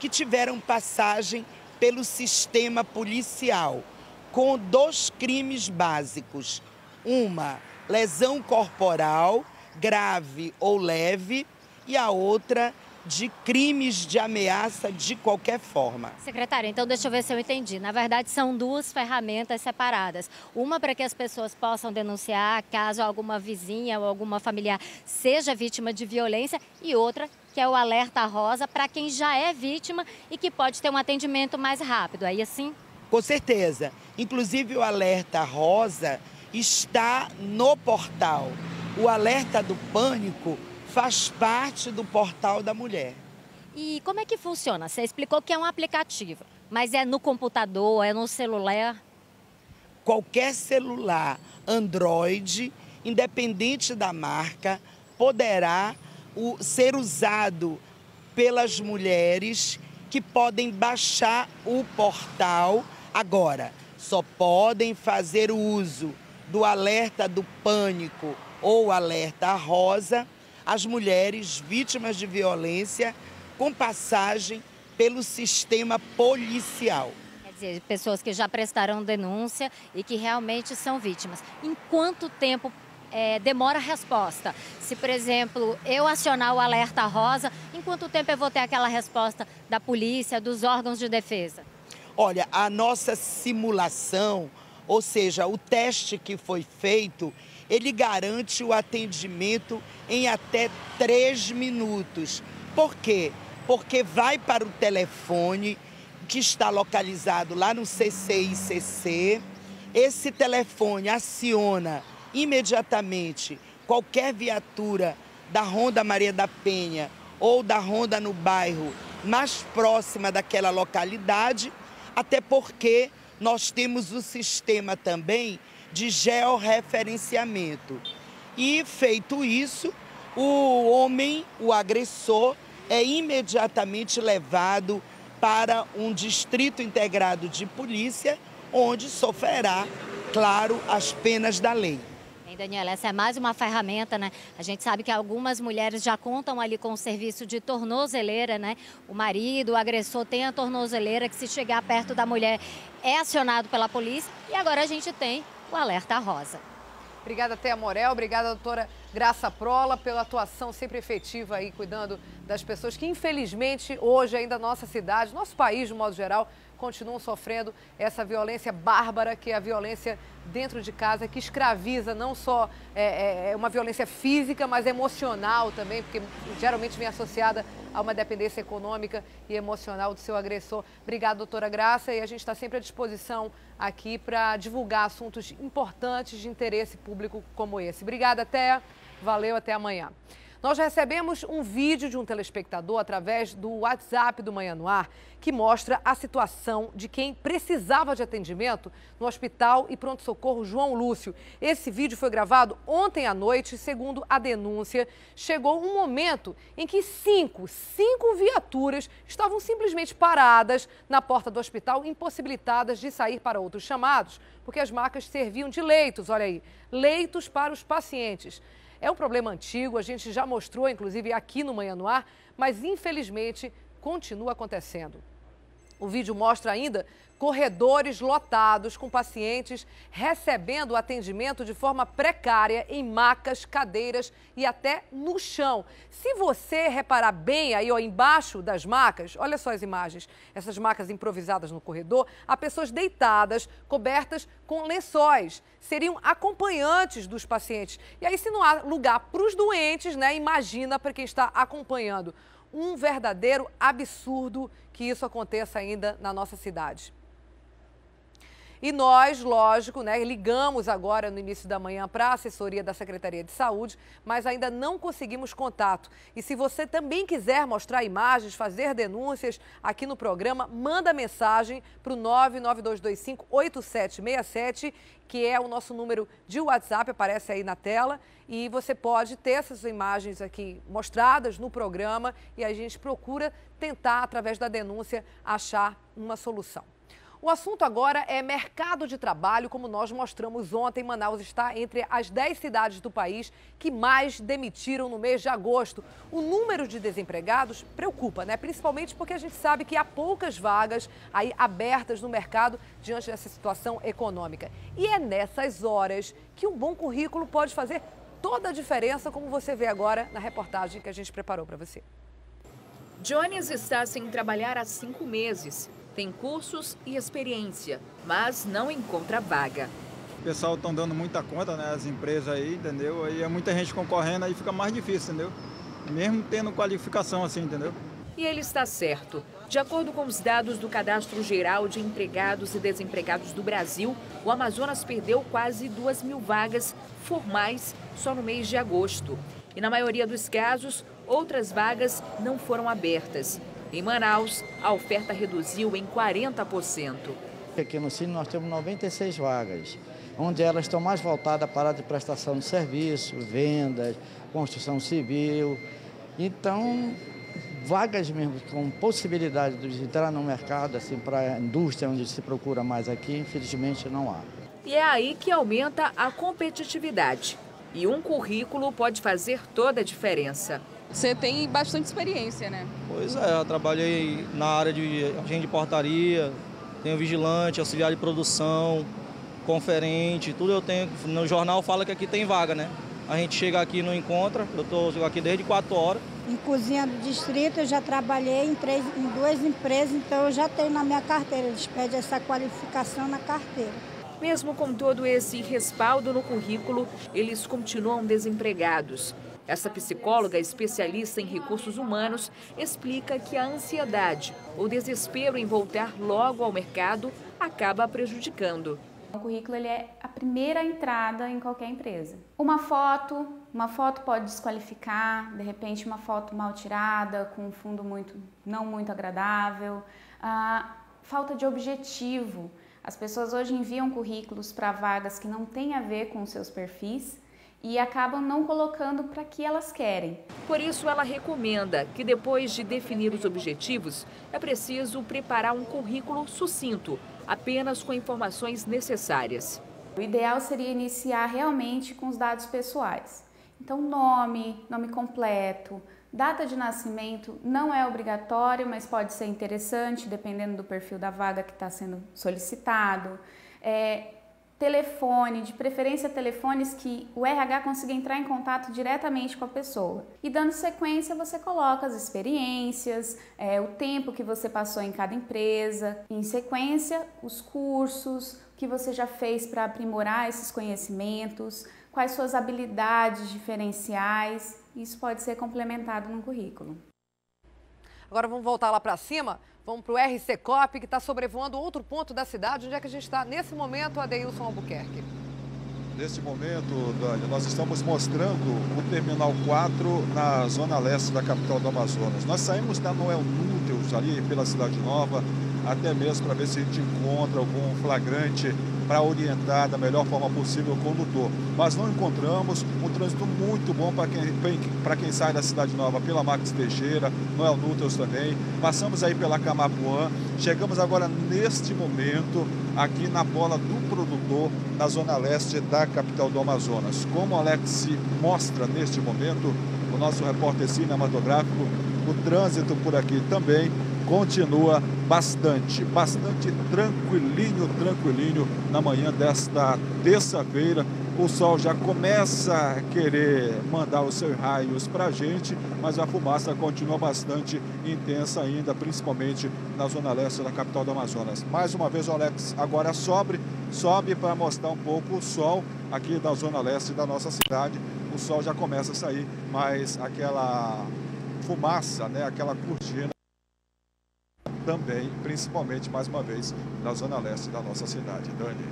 que tiveram passagem pelo sistema policial com 2 crimes básicos: uma, lesão corporal grave ou leve, e a outra de crimes de ameaça de qualquer forma. Secretária, então deixa eu ver se eu entendi. Na verdade, são 2 ferramentas separadas. Uma para que as pessoas possam denunciar caso alguma vizinha ou alguma familiar seja vítima de violência, e outra que é o alerta rosa para quem já é vítima e que pode ter um atendimento mais rápido. Aí assim? Com certeza. Inclusive o alerta rosa está no portal. O alerta do pânico faz parte do Portal da Mulher. E como é que funciona? Você explicou que é um aplicativo, mas é no computador, é no celular? Qualquer celular Android, independente da marca, poderá ser usado pelas mulheres que podem baixar o portal. Agora, só podem fazer o uso do alerta do pânico ou alerta rosa as mulheres vítimas de violência com passagem pelo sistema policial. Quer dizer, pessoas que já prestaram denúncia e que realmente são vítimas. Em quanto tempo demora a resposta? Se, por exemplo, eu acionar o alerta rosa, em quanto tempo eu vou ter aquela resposta da polícia, dos órgãos de defesa? Olha, a nossa simulação, ou seja, o teste que foi feito, ele garante o atendimento em até 3 minutos. Por quê? Porque vai para o telefone que está localizado lá no CCICC. Esse telefone aciona imediatamente qualquer viatura da Ronda Maria da Penha ou da Ronda no Bairro mais próxima daquela localidade, até porque nós temos o sistema também de georreferenciamento. E, feito isso, o homem, o agressor, é imediatamente levado para um distrito integrado de polícia, onde sofrerá, claro, as penas da lei. Daniela, essa é mais uma ferramenta, né? A gente sabe que algumas mulheres já contam ali com o serviço de tornozeleira, né? O marido, o agressor tem a tornozeleira que, se chegar perto da mulher, é acionado pela polícia. E agora a gente tem o alerta rosa. Obrigada, Thea Morel. Obrigada, doutora Graça Prola, pela atuação sempre efetiva aí, cuidando das pessoas que, infelizmente, hoje ainda nossa cidade, nosso país, de modo geral, continuam sofrendo essa violência bárbara, que é a violência dentro de casa, que escraviza não só uma violência física, mas emocional também, porque geralmente vem associada a uma dependência econômica e emocional do seu agressor. Obrigada, doutora Graça, e a gente está sempre à disposição aqui para divulgar assuntos importantes de interesse público como esse. Obrigada, Thea. Valeu, até amanhã. Nós recebemos um vídeo de um telespectador através do WhatsApp do Manhã no Ar, que mostra a situação de quem precisava de atendimento no Hospital e Pronto-Socorro João Lúcio. Esse vídeo foi gravado ontem à noite. Segundo a denúncia, chegou um momento em que cinco viaturas estavam simplesmente paradas na porta do hospital, impossibilitadas de sair para outros chamados, porque as macas serviam de leitos, olha aí, leitos para os pacientes. É um problema antigo, a gente já mostrou, inclusive, aqui no Manhã no Ar, mas, infelizmente, continua acontecendo. O vídeo mostra ainda corredores lotados com pacientes recebendo atendimento de forma precária em macas, cadeiras e até no chão. Se você reparar bem aí, ó, embaixo das macas, olha só as imagens, essas macas improvisadas no corredor, há pessoas deitadas, cobertas com lençóis, seriam acompanhantes dos pacientes. E aí, se não há lugar para os doentes, né, imagina para quem está acompanhando. Um verdadeiro absurdo que isso aconteça ainda na nossa cidade. E nós, lógico, né, ligamos agora no início da manhã para a assessoria da Secretaria de Saúde, mas ainda não conseguimos contato. E se você também quiser mostrar imagens, fazer denúncias aqui no programa, manda mensagem para o 992258767, que é o nosso número de WhatsApp, aparece aí na tela. E você pode ter essas imagens aqui mostradas no programa e a gente procura tentar, através da denúncia, achar uma solução. O assunto agora é mercado de trabalho. Como nós mostramos ontem, Manaus está entre as 10 cidades do país que mais demitiram no mês de agosto. O número de desempregados preocupa, né? Principalmente porque a gente sabe que há poucas vagas aí abertas no mercado diante dessa situação econômica. E é nessas horas que um bom currículo pode fazer toda a diferença, como você vê agora na reportagem que a gente preparou para você. Jones está sem trabalhar há 5 meses. Tem cursos e experiência, mas não encontra vaga. O pessoal estão dando muita conta, né? As empresas aí, entendeu? Aí é muita gente concorrendo, aí fica mais difícil, entendeu? Mesmo tendo qualificação assim, entendeu? E ele está certo. De acordo com os dados do Cadastro Geral de Empregados e Desempregados do Brasil, o Amazonas perdeu quase 2.000 vagas formais só no mês de agosto. E na maioria dos casos, outras vagas não foram abertas. Em Manaus, a oferta reduziu em 40%. Aqui no Cine nós temos 96 vagas, onde elas estão mais voltadas para a área de prestação de serviço, vendas, construção civil. Então, vagas mesmo com possibilidade de entrar no mercado, assim, para a indústria onde se procura mais aqui, infelizmente não há. E é aí que aumenta a competitividade. E um currículo pode fazer toda a diferença. Você tem bastante experiência, né? Pois é, eu trabalhei na área de agente de portaria, tenho vigilante, auxiliar de produção, conferente, tudo eu tenho. No jornal fala que aqui tem vaga, né? A gente chega aqui e não encontra, eu estou aqui desde 4 horas. Em cozinha do distrito eu já trabalhei em 2 empresas, então eu já tenho na minha carteira, eles pedem essa qualificação na carteira. Mesmo com todo esse respaldo no currículo, eles continuam desempregados. Essa psicóloga especialista em recursos humanos explica que a ansiedade, o desespero em voltar logo ao mercado, acaba prejudicando. O currículo ele é a primeira entrada em qualquer empresa. Uma foto, Uma foto pode desqualificar, de repente uma foto mal tirada, com um fundo não muito agradável. Falta de objetivo. As pessoas hoje enviam currículos para vagas que não têm a ver com seus perfis e acabam não colocando para que elas querem. Por isso, ela recomenda que depois de definir os objetivos, é preciso preparar um currículo sucinto, apenas com informações necessárias. O ideal seria iniciar realmente com os dados pessoais. Então, nome completo, data de nascimento não é obrigatório, mas pode ser interessante, dependendo do perfil da vaga que está sendo solicitado. Telefone, de preferência telefones que o RH consiga entrar em contato diretamente com a pessoa. E dando sequência, você coloca as experiências, o tempo que você passou em cada empresa, em sequência, os cursos que você já fez para aprimorar esses conhecimentos, quais suas habilidades diferenciais. Isso pode ser complementado no currículo. Agora vamos voltar lá para cima, vamos para o RC Cop, que está sobrevoando outro ponto da cidade. Onde é que a gente está nesse momento, Adeilson Albuquerque? Neste momento, Dani, nós estamos mostrando o Terminal 4 na zona leste da capital do Amazonas. Nós saímos da Noel Núteos, ali pela Cidade Nova, até mesmo para ver se a gente encontra algum flagrante para orientar da melhor forma possível o condutor. Mas não encontramos. Um trânsito muito bom para quem sai da Cidade Nova pela Max Teixeira, Noel Núteos também. Passamos aí pela Camapuã. Chegamos agora neste momento aqui na Bola do Produtor, na zona leste da capital do Amazonas. Como o Alex mostra neste momento, o nosso repórter cinematográfico, o trânsito por aqui também continua bastante tranquilinho na manhã desta terça-feira. O sol já começa a querer mandar os seus raios para a gente, mas a fumaça continua bastante intensa ainda, principalmente na zona leste da capital do Amazonas. Mais uma vez o Alex agora sobe para mostrar um pouco o sol aqui da zona leste da nossa cidade. O sol já começa a sair, mas aquela fumaça, né, aquela cortina também, principalmente, mais uma vez, na zona leste da nossa cidade. Dani.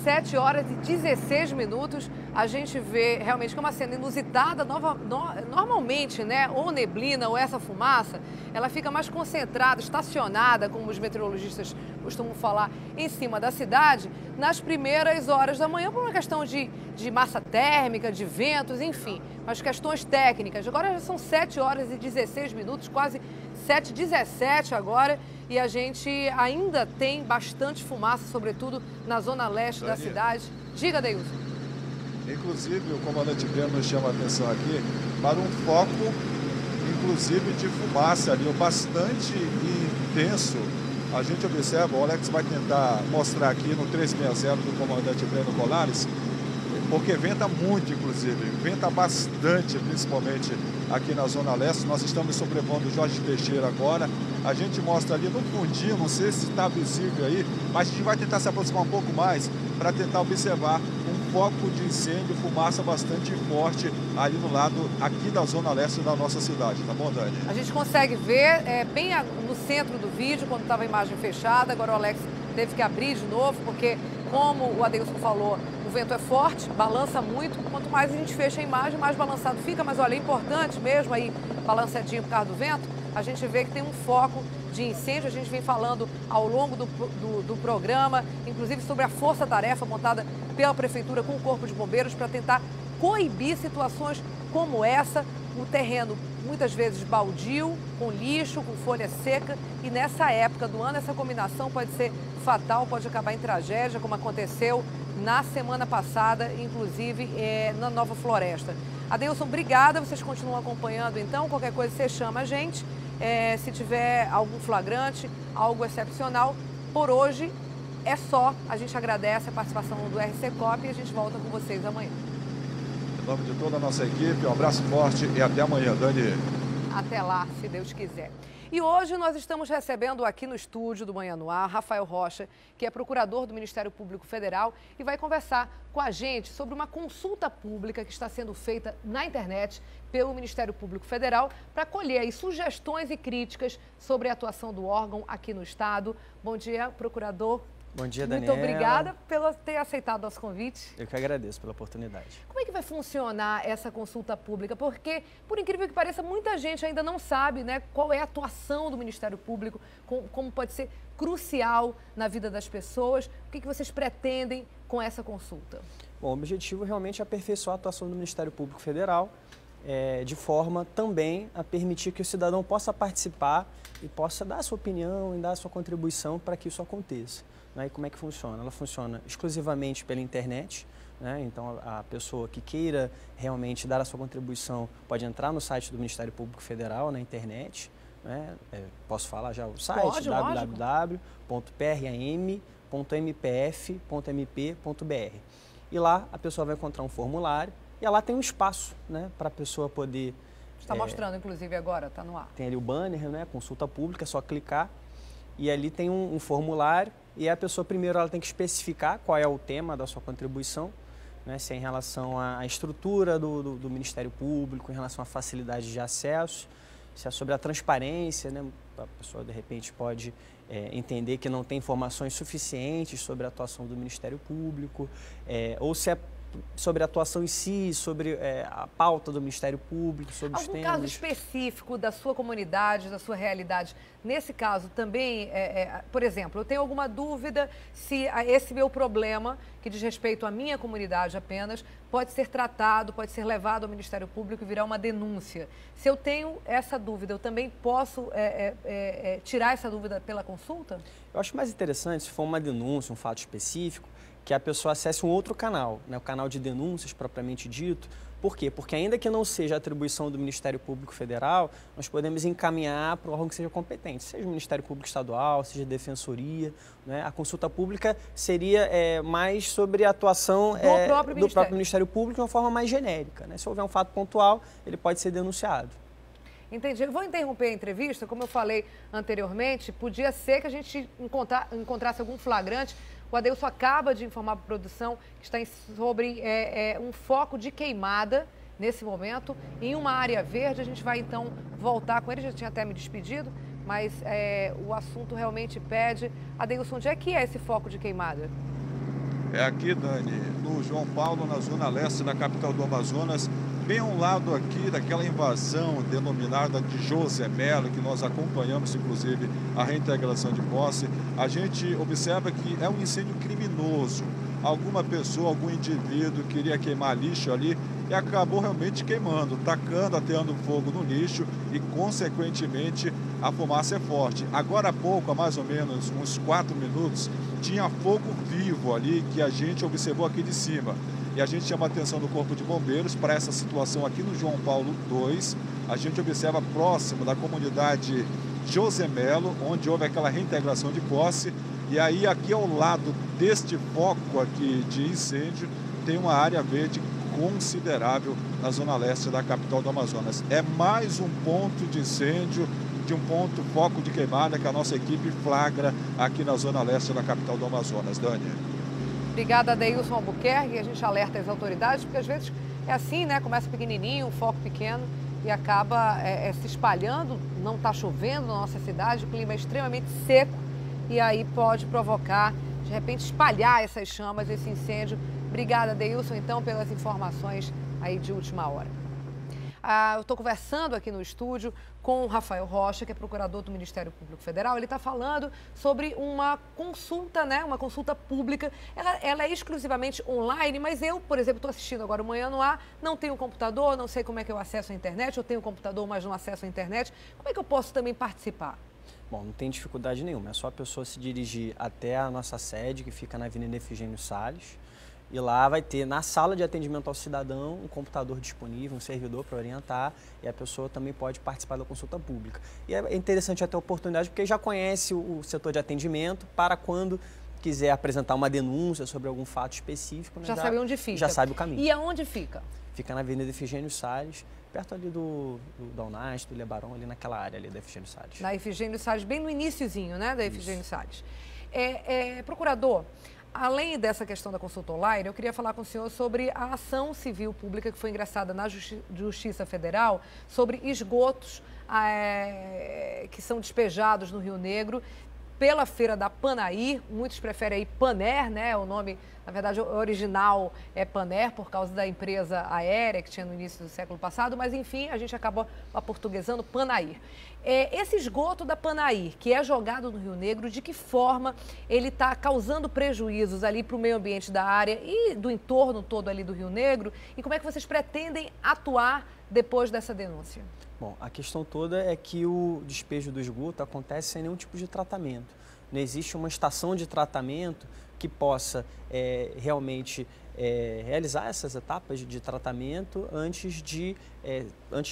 7 horas e 16 minutos, a gente vê realmente que é uma cena inusitada. Normalmente, né, ou neblina ou essa fumaça, ela fica mais concentrada, estacionada, como os meteorologistas costumam falar, em cima da cidade, nas primeiras horas da manhã, por uma questão de massa térmica, de ventos, enfim, mas questões técnicas. Agora já são 7 horas e 16 minutos, quase 7h17 agora, e a gente ainda tem bastante fumaça, sobretudo na zona leste da cidade. Diga, Deilson. Inclusive, o comandante Breno nos chama a atenção aqui para um foco, inclusive, de fumaça ali, bastante intenso. A gente observa, o Alex vai tentar mostrar aqui no 360 do comandante Breno Colares, porque venta muito, inclusive, venta bastante, principalmente aqui na Zona Leste. Nós estamos sobrevoando o Jorge Teixeira agora. A gente mostra ali no fundinho, não sei se está visível aí, mas a gente vai tentar se aproximar um pouco mais para tentar observar um foco de incêndio, fumaça bastante forte ali no lado aqui da Zona Leste da nossa cidade, tá bom, Dani? A gente consegue ver bem no centro do vídeo, quando estava a imagem fechada. Agora o Alex teve que abrir de novo, porque, como o Adeilson falou, o vento é forte, balança muito. Quanto mais a gente fecha a imagem, mais balançado fica. Mas olha, é importante mesmo aí, balançadinho por causa do vento, a gente vê que tem um foco de incêndio. A gente vem falando ao longo do programa, inclusive sobre a força-tarefa montada pela Prefeitura com o Corpo de Bombeiros para tentar coibir situações como essa. O terreno muitas vezes baldio, com lixo, com folha seca, e nessa época do ano essa combinação pode ser fatal, pode acabar em tragédia, como aconteceu na semana passada, inclusive na Nova Floresta. Adeilson, obrigada, vocês continuam acompanhando então, qualquer coisa você chama a gente, se tiver algum flagrante, algo excepcional. Por hoje é só, a gente agradece a participação do RC Cop e a gente volta com vocês amanhã. Em nome de toda a nossa equipe, um abraço forte e até amanhã, Dani. Até lá, se Deus quiser. E hoje nós estamos recebendo aqui no estúdio do Manhã no Ar, Rafael Rocha, que é procurador do Ministério Público Federal, e vai conversar com a gente sobre uma consulta pública que está sendo feita na internet pelo Ministério Público Federal para colher aí sugestões e críticas sobre a atuação do órgão aqui no estado. Bom dia, procurador. Bom dia, Daniela. Muito obrigada por ter aceitado nosso convite. Eu que agradeço pela oportunidade. Como é que vai funcionar essa consulta pública? Porque, por incrível que pareça, muita gente ainda não sabe, né, qual é a atuação do Ministério Público, como pode ser crucial na vida das pessoas. O que vocês pretendem com essa consulta? Bom, o objetivo realmente é aperfeiçoar a atuação do Ministério Público Federal, de forma também a permitir que o cidadão possa participar e possa dar a sua opinião e dar a sua contribuição para que isso aconteça. E como é que funciona? Ela funciona exclusivamente pela internet, né? Então a pessoa que queira realmente dar a sua contribuição pode entrar no site do Ministério Público Federal na internet, né? Posso falar já o site? www.pram.mpf.mp.br. E lá a pessoa vai encontrar um formulário e lá tem um espaço, né, para a pessoa poder... Está mostrando, inclusive, agora, está no ar. Tem ali o banner, né, consulta pública, é só clicar. E ali tem um formulário e a pessoa primeiro ela tem que especificar qual é o tema da sua contribuição, né, se é em relação à estrutura do Ministério Público, em relação à facilidade de acesso, se é sobre a transparência, né, a pessoa de repente pode entender que não tem informações suficientes sobre a atuação do Ministério Público, ou se é sobre a atuação em si, sobre a pauta do Ministério Público, sobre os temas. Algum caso específico da sua comunidade, da sua realidade? Nesse caso também, por exemplo, eu tenho alguma dúvida se esse meu problema, que diz respeito à minha comunidade apenas, pode ser tratado, pode ser levado ao Ministério Público e virar uma denúncia. Se eu tenho essa dúvida, eu também posso tirar essa dúvida pela consulta? Eu acho mais interessante, se for uma denúncia, um fato específico, que a pessoa acesse um outro canal, né, o canal de denúncias propriamente dito. Por quê? Porque ainda que não seja atribuição do Ministério Público Federal, nós podemos encaminhar para o órgão que seja competente, seja o Ministério Público Estadual, seja a Defensoria, né? A consulta pública seria mais sobre a atuação do próprio Ministério Público de uma forma mais genérica, né? Se houver um fato pontual, ele pode ser denunciado. Entendi. Eu vou interromper a entrevista, como eu falei anteriormente, podia ser que a gente encontrasse algum flagrante. O Adeilson acaba de informar para a produção que está sobre um foco de queimada nesse momento em uma área verde. A gente vai então voltar com ele, já tinha até me despedido, mas o assunto realmente pede. Adeilson, onde é que é esse foco de queimada? É aqui, Dani, no João Paulo, na zona leste da capital do Amazonas, bem ao lado aqui daquela invasão denominada de José Melo, que nós acompanhamos, inclusive, a reintegração de posse. A gente observa que é um incêndio criminoso. Alguma pessoa, algum indivíduo queria queimar lixo ali e acabou realmente queimando, tacando, ateando fogo no lixo e, consequentemente, a fumaça é forte. Agora há pouco, há mais ou menos uns 4 minutos, tinha fogo vivo ali que a gente observou aqui de cima. E a gente chama a atenção do Corpo de Bombeiros para essa situação aqui no João Paulo II. A gente observa próximo da comunidade José Melo, onde houve aquela reintegração de posse. E aí aqui ao lado deste foco aqui de incêndio tem uma área verde considerável na zona leste da capital do Amazonas. É mais um ponto de incêndio, de um ponto foco de queimada que a nossa equipe flagra aqui na zona leste da capital do Amazonas. Dani. Obrigada, Adeilson Albuquerque. A gente alerta as autoridades, porque às vezes é assim, né? Começa pequenininho, um foco pequeno e acaba se espalhando. Não está chovendo na nossa cidade, o clima é extremamente seco e aí pode provocar, de repente, espalhar essas chamas, esse incêndio. Obrigada, Adeilson, então, pelas informações aí de última hora. Eu estou conversando aqui no estúdio com o Rafael Rocha, que é procurador do Ministério Público Federal. Ele está falando sobre uma consulta, né? Uma consulta pública. Ela é exclusivamente online, mas eu, por exemplo, estou assistindo agora o Manhã no Ar, não tenho computador, não sei como é que eu acesso à internet, eu tenho computador, mas não acesso à internet. Como é que eu posso também participar? Bom, não tem dificuldade nenhuma, é só a pessoa se dirigir até a nossa sede, que fica na Avenida Efigênio Salles. E lá vai ter, na sala de atendimento ao cidadão, um computador disponível, um servidor para orientar, e a pessoa também pode participar da consulta pública. E é interessante ter a oportunidade, porque já conhece o setor de atendimento, para quando quiser apresentar uma denúncia sobre algum fato específico, né, já sabe onde fica. Já sabe o caminho. E aonde fica? Fica na Avenida Efigênio Salles, perto ali da Unas, do Lebarão, ali naquela área ali da Efigênio Salles. Na Efigênio Salles, bem no iniciozinho, né, da Efigênio Salles. Procurador, além dessa questão da consulta online, eu queria falar com o senhor sobre a ação civil pública que foi ingressada na Justiça Federal sobre esgotos que são despejados no Rio Negro. pela feira da Panair, muitos preferem aí Paner, né? O nome, na verdade, original é Paner, por causa da empresa aérea que tinha no início do século passado, mas enfim, a gente acabou aportuguesando Panair. Esse esgoto da Panair, que é jogado no Rio Negro, de que forma ele está causando prejuízos ali para o meio ambiente da área e do entorno todo ali do Rio Negro? E como é que vocês pretendem atuar depois dessa denúncia? Bom, a questão toda é que o despejo do esgoto acontece sem nenhum tipo de tratamento. Não existe uma estação de tratamento que possa realmente realizar essas etapas de tratamento antes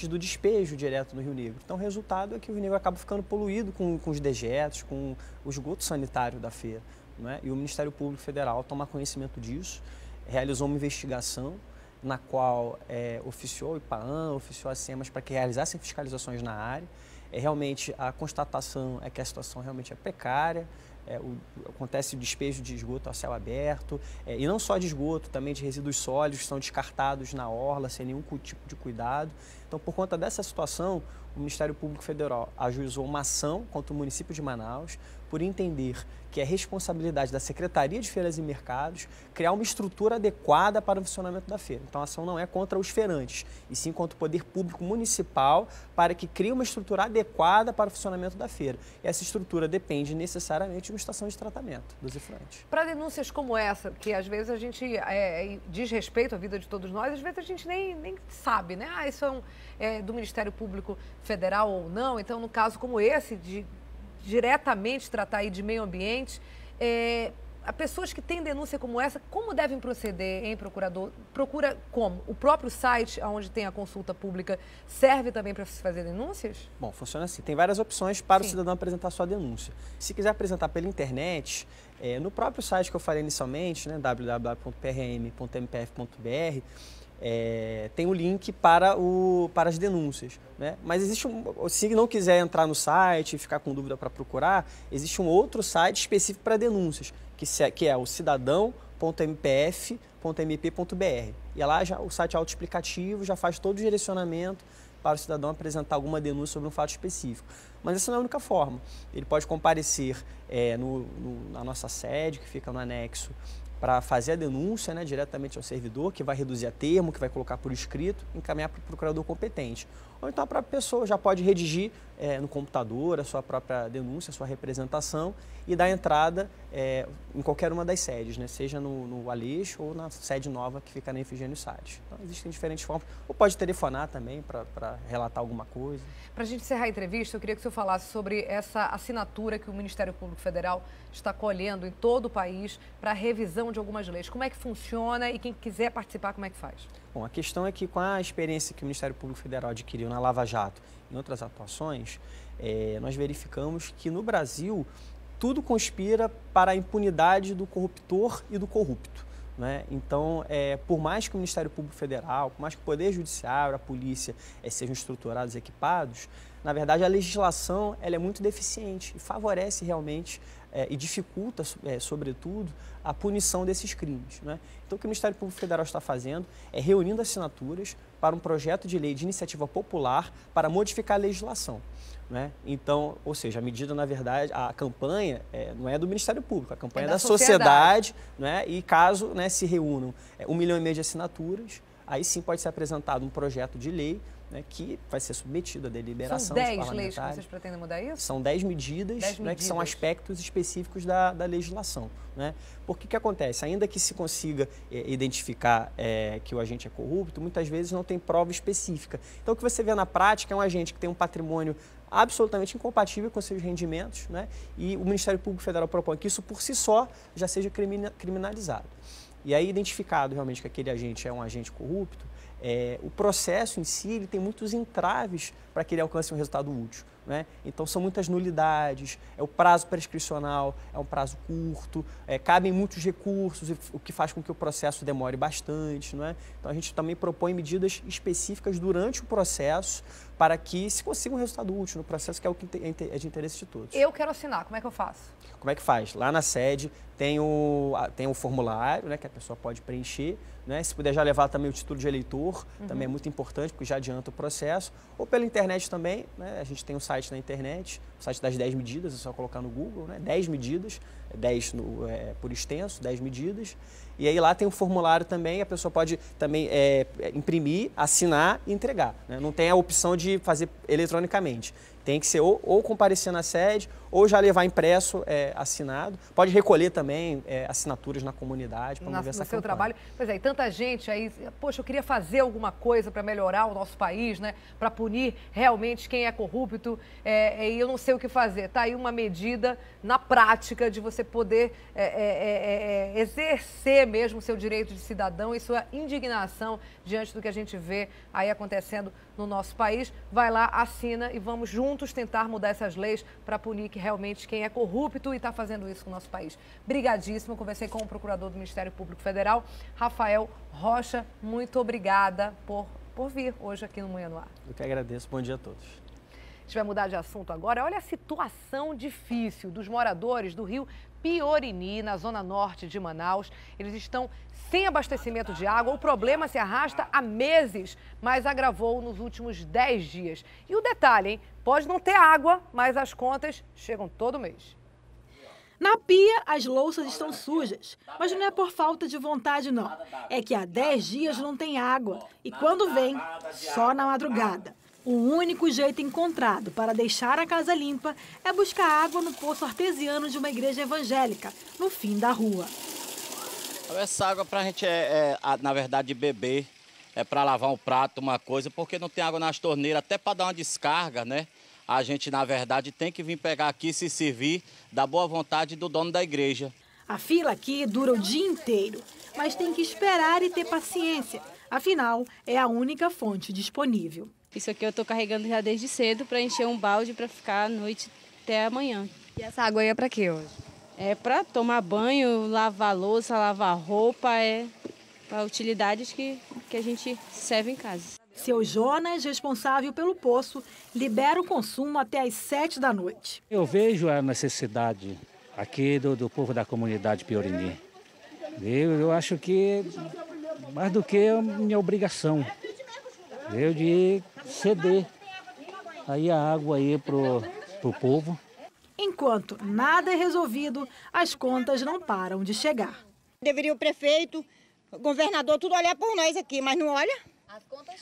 do despejo direto no Rio Negro. Então, o resultado é que o Rio Negro acaba ficando poluído com os dejetos, com o esgoto sanitário da feira, não é? E o Ministério Público Federal, ao tomar conhecimento disso, realizou uma investigação na qual oficiou o IPAAM, oficiou a SEMAS para que realizassem fiscalizações na área. Realmente, a constatação é que a situação realmente é precária, acontece o despejo de esgoto a céu aberto, e não só de esgoto, também de resíduos sólidos que são descartados na orla sem nenhum tipo de cuidado. Então, por conta dessa situação, o Ministério Público Federal ajuizou uma ação contra o município de Manaus por entender que é responsabilidade da Secretaria de Feiras e Mercados criar uma estrutura adequada para o funcionamento da feira. Então, a ação não é contra os feirantes, e sim contra o poder público municipal para que crie uma estrutura adequada para o funcionamento da feira. E essa estrutura depende necessariamente de uma estação de tratamento dos efluentes. Para denúncias como essa, que às vezes a gente diz respeito à vida de todos nós, às vezes a gente nem sabe, né? Isso é do Ministério Público Federal ou não. Então, no caso como esse, de diretamente tratar aí de meio ambiente, a pessoas que têm denúncia como essa, como devem proceder, hein, procurador? Procura como? O próprio site onde tem a consulta pública serve também para se fazer denúncias? Bom, funciona assim. Tem várias opções para o cidadão apresentar sua denúncia. Se quiser apresentar pela internet, no próprio site que eu falei inicialmente, né, www.prm.mpf.br, tem o link para as denúncias, né? Mas existe se não quiser entrar no site e ficar com dúvida para procurar, existe um outro site específico para denúncias, que é o cidadão.mpf.mp.br. E lá o site é autoexplicativo, já faz todo o direcionamento para o cidadão apresentar alguma denúncia sobre um fato específico. Mas essa não é a única forma. Ele pode comparecer na nossa sede, que fica no anexo, para fazer a denúncia, né, diretamente ao servidor, que vai reduzir a termo, que vai colocar por escrito, encaminhar para o procurador competente. Ou então a própria pessoa já pode redigir no computador a sua própria denúncia, a sua representação e dar entrada em qualquer uma das sedes, né, seja no Aleixo ou na sede nova que fica na Efigênio Salles. Então, existem diferentes formas. Ou pode telefonar também para relatar alguma coisa. Para a gente encerrar a entrevista, eu queria que o senhor falasse sobre essa assinatura que o Ministério Público Federal está colhendo em todo o país para a revisão de algumas leis. Como é que funciona e quem quiser participar, como é que faz? Bom, a questão é que com a experiência que o Ministério Público Federal adquiriu na Lava Jato e em outras atuações, nós verificamos que no Brasil tudo conspira para a impunidade do corruptor e do corrupto, né? Então, por mais que o Ministério Público Federal, por mais que o Poder Judiciário, a polícia sejam estruturados e equipados, na verdade a legislação ela é muito deficiente e favorece realmente e dificulta, sobretudo, a punição desses crimes, né? Então, o que o Ministério Público Federal está fazendo é reunindo assinaturas para um projeto de lei de iniciativa popular para modificar a legislação, né? Então, ou seja, a medida, na verdade, a campanha não é do Ministério Público, a campanha é da sociedade, né? E caso, né, se reúnam 1,5 milhão de assinaturas, aí sim pode ser apresentado um projeto de lei, né, que vai ser submetido à deliberação dos parlamentares. São 10 leis que vocês pretendem mudar isso? São 10 medidas, né, que são aspectos específicos da legislação, né? Porque o que acontece? Ainda que se consiga identificar que o agente é corrupto, muitas vezes não tem prova específica. Então, o que você vê na prática é um agente que tem um patrimônio absolutamente incompatível com seus rendimentos, né? E o Ministério Público Federal propõe que isso por si só já seja criminalizado. E aí, identificado realmente que aquele agente é um agente corrupto, o processo em si ele tem muitos entraves para que ele alcance um resultado útil, né? Então, são muitas nulidades, o prazo prescricional é um prazo curto, cabem muitos recursos, o que faz com que o processo demore bastante, não é? Então, a gente também propõe medidas específicas durante o processo para que se consiga um resultado útil no processo, que é o que é de interesse de todos. Eu quero assinar, como é que eu faço? Como é que faz? Lá na sede tem o formulário, né, que a pessoa pode preencher, né? Se puder já levar também o título de eleitor, também é muito importante, porque já adianta o processo. Ou pela internet também, né? A gente tem um site na internet, site das 10 medidas, é só colocar no Google, né? 10 medidas, 10 por extenso, 10 medidas. E aí lá tem um formulário também, a pessoa pode também imprimir, assinar e entregar, né? Não tem a opção de fazer eletronicamente. Tem que ser ou comparecer na sede, ou já levar impresso, assinado. Pode recolher também assinaturas na comunidade para mover essa campanha. No seu trabalho. Pois é, e tanta gente aí, poxa, eu queria fazer alguma coisa para melhorar o nosso país, né? Para punir realmente quem é corrupto, e eu não sei o que fazer. Está aí uma medida na prática de você poder exercer mesmo o seu direito de cidadão e sua indignação diante do que a gente vê aí acontecendo no nosso país. Vai lá, assina e vamos juntos tentar mudar essas leis para punir realmente quem é corrupto e está fazendo isso no nosso país. Brigadíssimo, conversei com o procurador do Ministério Público Federal, Rafael Rocha. Muito obrigada por vir hoje aqui no Manhã no Ar. Eu que agradeço. Bom dia a todos. A gente vai mudar de assunto agora. Olha a situação difícil dos moradores do rio Piorini, na zona norte de Manaus. Eles estão sem abastecimento de água. O problema se arrasta há meses, mas agravou nos últimos 10 dias. E o detalhe, hein? Pode não ter água, mas as contas chegam todo mês. Na pia, as louças estão sujas, mas não é por falta de vontade, não. É que há 10 dias não tem água e quando vem, só na madrugada. O único jeito encontrado para deixar a casa limpa é buscar água no poço artesiano de uma igreja evangélica, no fim da rua. Essa água para a gente na verdade, beber, é para lavar um prato, uma coisa, porque não tem água nas torneiras, até para dar uma descarga, né? A gente, na verdade, tem que vir pegar aqui e se servir da boa vontade do dono da igreja. A fila aqui dura o dia inteiro, mas tem que esperar e ter paciência. Afinal, é a única fonte disponível. Isso aqui eu estou carregando já desde cedo para encher um balde para ficar à noite até amanhã. E essa água aí é para quê hoje? É para tomar banho, lavar louça, lavar roupa, para utilidades que a gente serve em casa. Seu Jonas, responsável pelo poço, libera o consumo até às 7 da noite. Eu vejo a necessidade aqui do povo da comunidade Piorini. Eu acho que mais do que a minha obrigação, de ceder aí a água aí pro povo. Enquanto nada é resolvido, as contas não param de chegar. Deveria o prefeito, o governador, tudo olhar por nós aqui, mas não olha.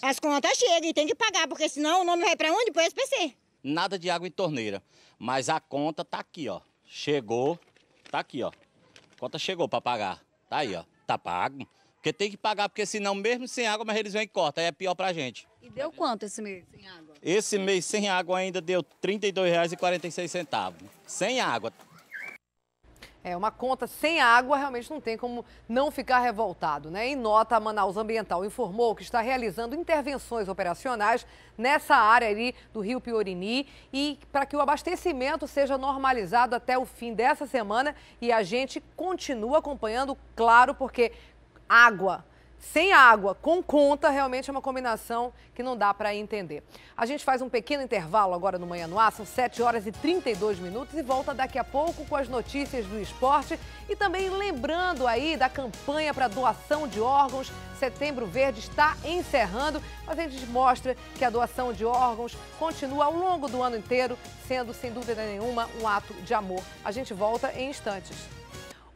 As contas chegam e tem que pagar, porque senão o nome vai para onde? Para o SPC. Nada de água em torneira, mas a conta tá aqui, ó. Chegou, tá aqui, ó. A conta chegou para pagar. Tá aí, ó. Tá pago. Porque tem que pagar, porque senão mesmo sem água, mas eles vêm e cortam. Aí é pior pra gente. E deu quanto esse mês sem água? Esse mês sem água ainda deu R$ 32,46. Sem água. Uma conta sem água realmente não tem como não ficar revoltado, né? Em nota, a Manaus Ambiental informou que está realizando intervenções operacionais nessa área ali do rio Piorini e para que o abastecimento seja normalizado até o fim dessa semana. E a gente continua acompanhando, claro, porque água sem água, com conta, realmente é uma combinação que não dá para entender. A gente faz um pequeno intervalo agora no Manhã no Ar, são 7 horas e 32 minutos e volta daqui a pouco com as notícias do esporte e também lembrando aí da campanha para doação de órgãos. Setembro Verde está encerrando, mas a gente mostra que a doação de órgãos continua ao longo do ano inteiro, sendo, sem dúvida nenhuma, um ato de amor. A gente volta em instantes.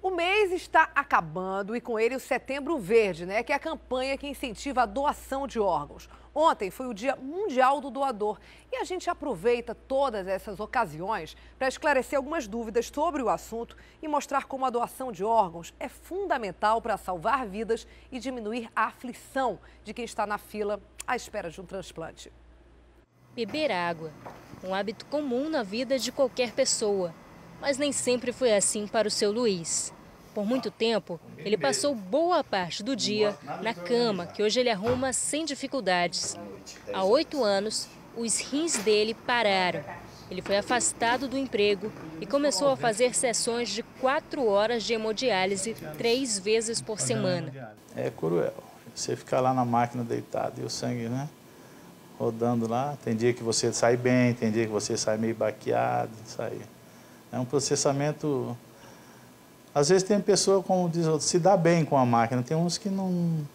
O mês está acabando e com ele o Setembro Verde, né? Que é a campanha que incentiva a doação de órgãos. Ontem foi o Dia Mundial do Doador e a gente aproveita todas essas ocasiões para esclarecer algumas dúvidas sobre o assunto e mostrar como a doação de órgãos é fundamental para salvar vidas e diminuir a aflição de quem está na fila à espera de um transplante. Beber água, um hábito comum na vida de qualquer pessoa. Mas nem sempre foi assim para o seu Luiz. Por muito tempo, ele passou boa parte do dia na cama, que hoje ele arruma sem dificuldades. Há 8 anos, os rins dele pararam. Ele foi afastado do emprego e começou a fazer sessões de 4 horas de hemodiálise 3 vezes por semana. É cruel. Você ficar lá na máquina deitado e o sangue, né, rodando lá. Tem dia que você sai bem, tem dia que você sai meio baqueado, sai. É um processamento... Às vezes tem pessoa, como diz outro, se dá bem com a máquina. Tem uns que não...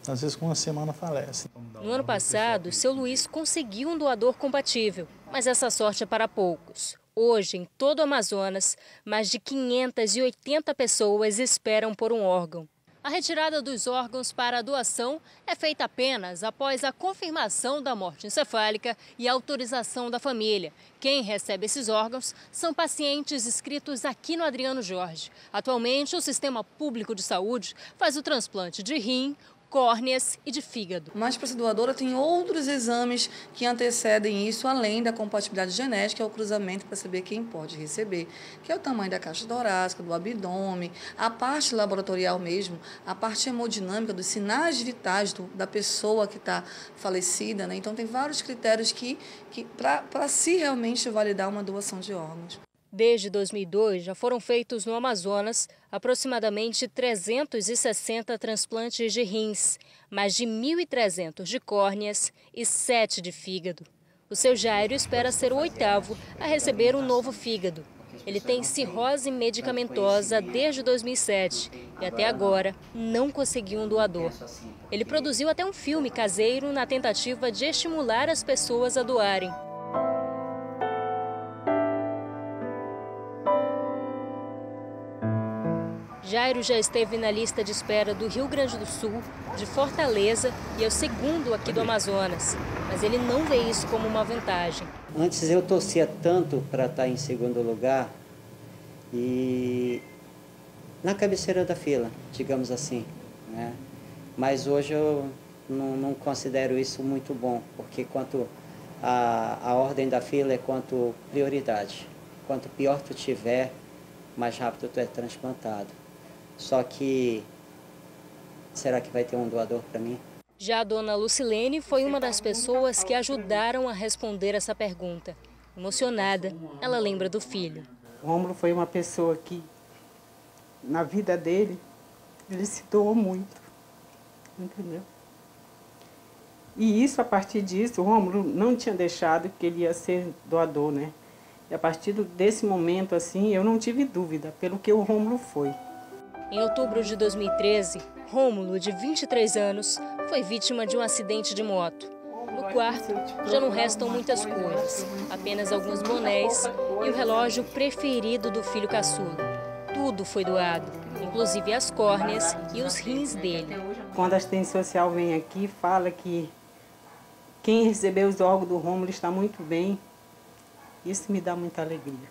Às vezes com uma semana falece. No ano passado, seu Luiz conseguiu um doador compatível, Mas essa sorte é para poucos. Hoje, em todo o Amazonas, mais de 580 pessoas esperam por um órgão. A retirada dos órgãos para a doação é feita apenas após a confirmação da morte encefálica e a autorização da família. Quem recebe esses órgãos são pacientes inscritos aqui no Adriano Jorge. Atualmente, o Sistema Público de Saúde faz o transplante de rim, córneas e de fígado. Mas para ser doadora tem outros exames que antecedem isso, além da compatibilidade genética, é o cruzamento para saber quem pode receber, que é o tamanho da caixa torácica, do abdômen, a parte laboratorial mesmo, a parte hemodinâmica, dos sinais vitais da pessoa que está falecida, né? Então tem vários critérios que para se realmente validar uma doação de órgãos. Desde 2002, já foram feitos no Amazonas aproximadamente 360 transplantes de rins, mais de 1.300 de córneas e 7 de fígado. O seu Jairo espera ser o 8º a receber um novo fígado. Ele tem cirrose medicamentosa desde 2007 e até agora não conseguiu um doador. Ele produziu até um filme caseiro na tentativa de estimular as pessoas a doarem. Jairo já esteve na lista de espera do Rio Grande do Sul, de Fortaleza e é o 2º aqui do Amazonas. Mas ele não vê isso como uma vantagem. Antes eu torcia tanto para estar em 2º lugar e na cabeceira da fila, digamos assim, né? Mas hoje eu não considero isso muito bom, porque quanto a ordem da fila é quanto prioridade. Quanto pior tu tiver, mais rápido tu é transplantado. Só que, será que vai ter um doador para mim? Já a dona Lucilene foi uma das pessoas que ajudaram a responder essa pergunta. Emocionada, ela lembra do filho. O Rômulo foi uma pessoa que, na vida dele, ele se doou muito, entendeu? E isso, a partir disso, o Rômulo não tinha deixado que ele ia ser doador, né? E a partir desse momento, assim, eu não tive dúvida pelo que o Rômulo foi. Em outubro de 2013, Rômulo, de 23 anos, foi vítima de um acidente de moto. No quarto, já não restam muitas coisas, apenas alguns bonés e o relógio preferido do filho caçula. Tudo foi doado, inclusive as córneas e os rins dele. Quando a assistente social vem aqui, fala que quem recebeu os órgãos do Rômulo está muito bem, isso me dá muita alegria.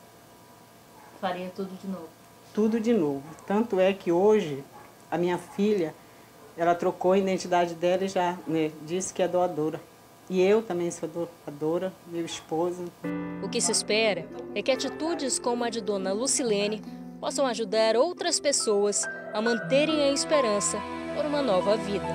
Faria tudo de novo? Tudo de novo. Tanto é que hoje, a minha filha, ela trocou a identidade dela e já, né, disse que é doadora. E eu também sou doadora, meu esposo. O que se espera é que atitudes como a de dona Lucilene possam ajudar outras pessoas a manterem a esperança por uma nova vida.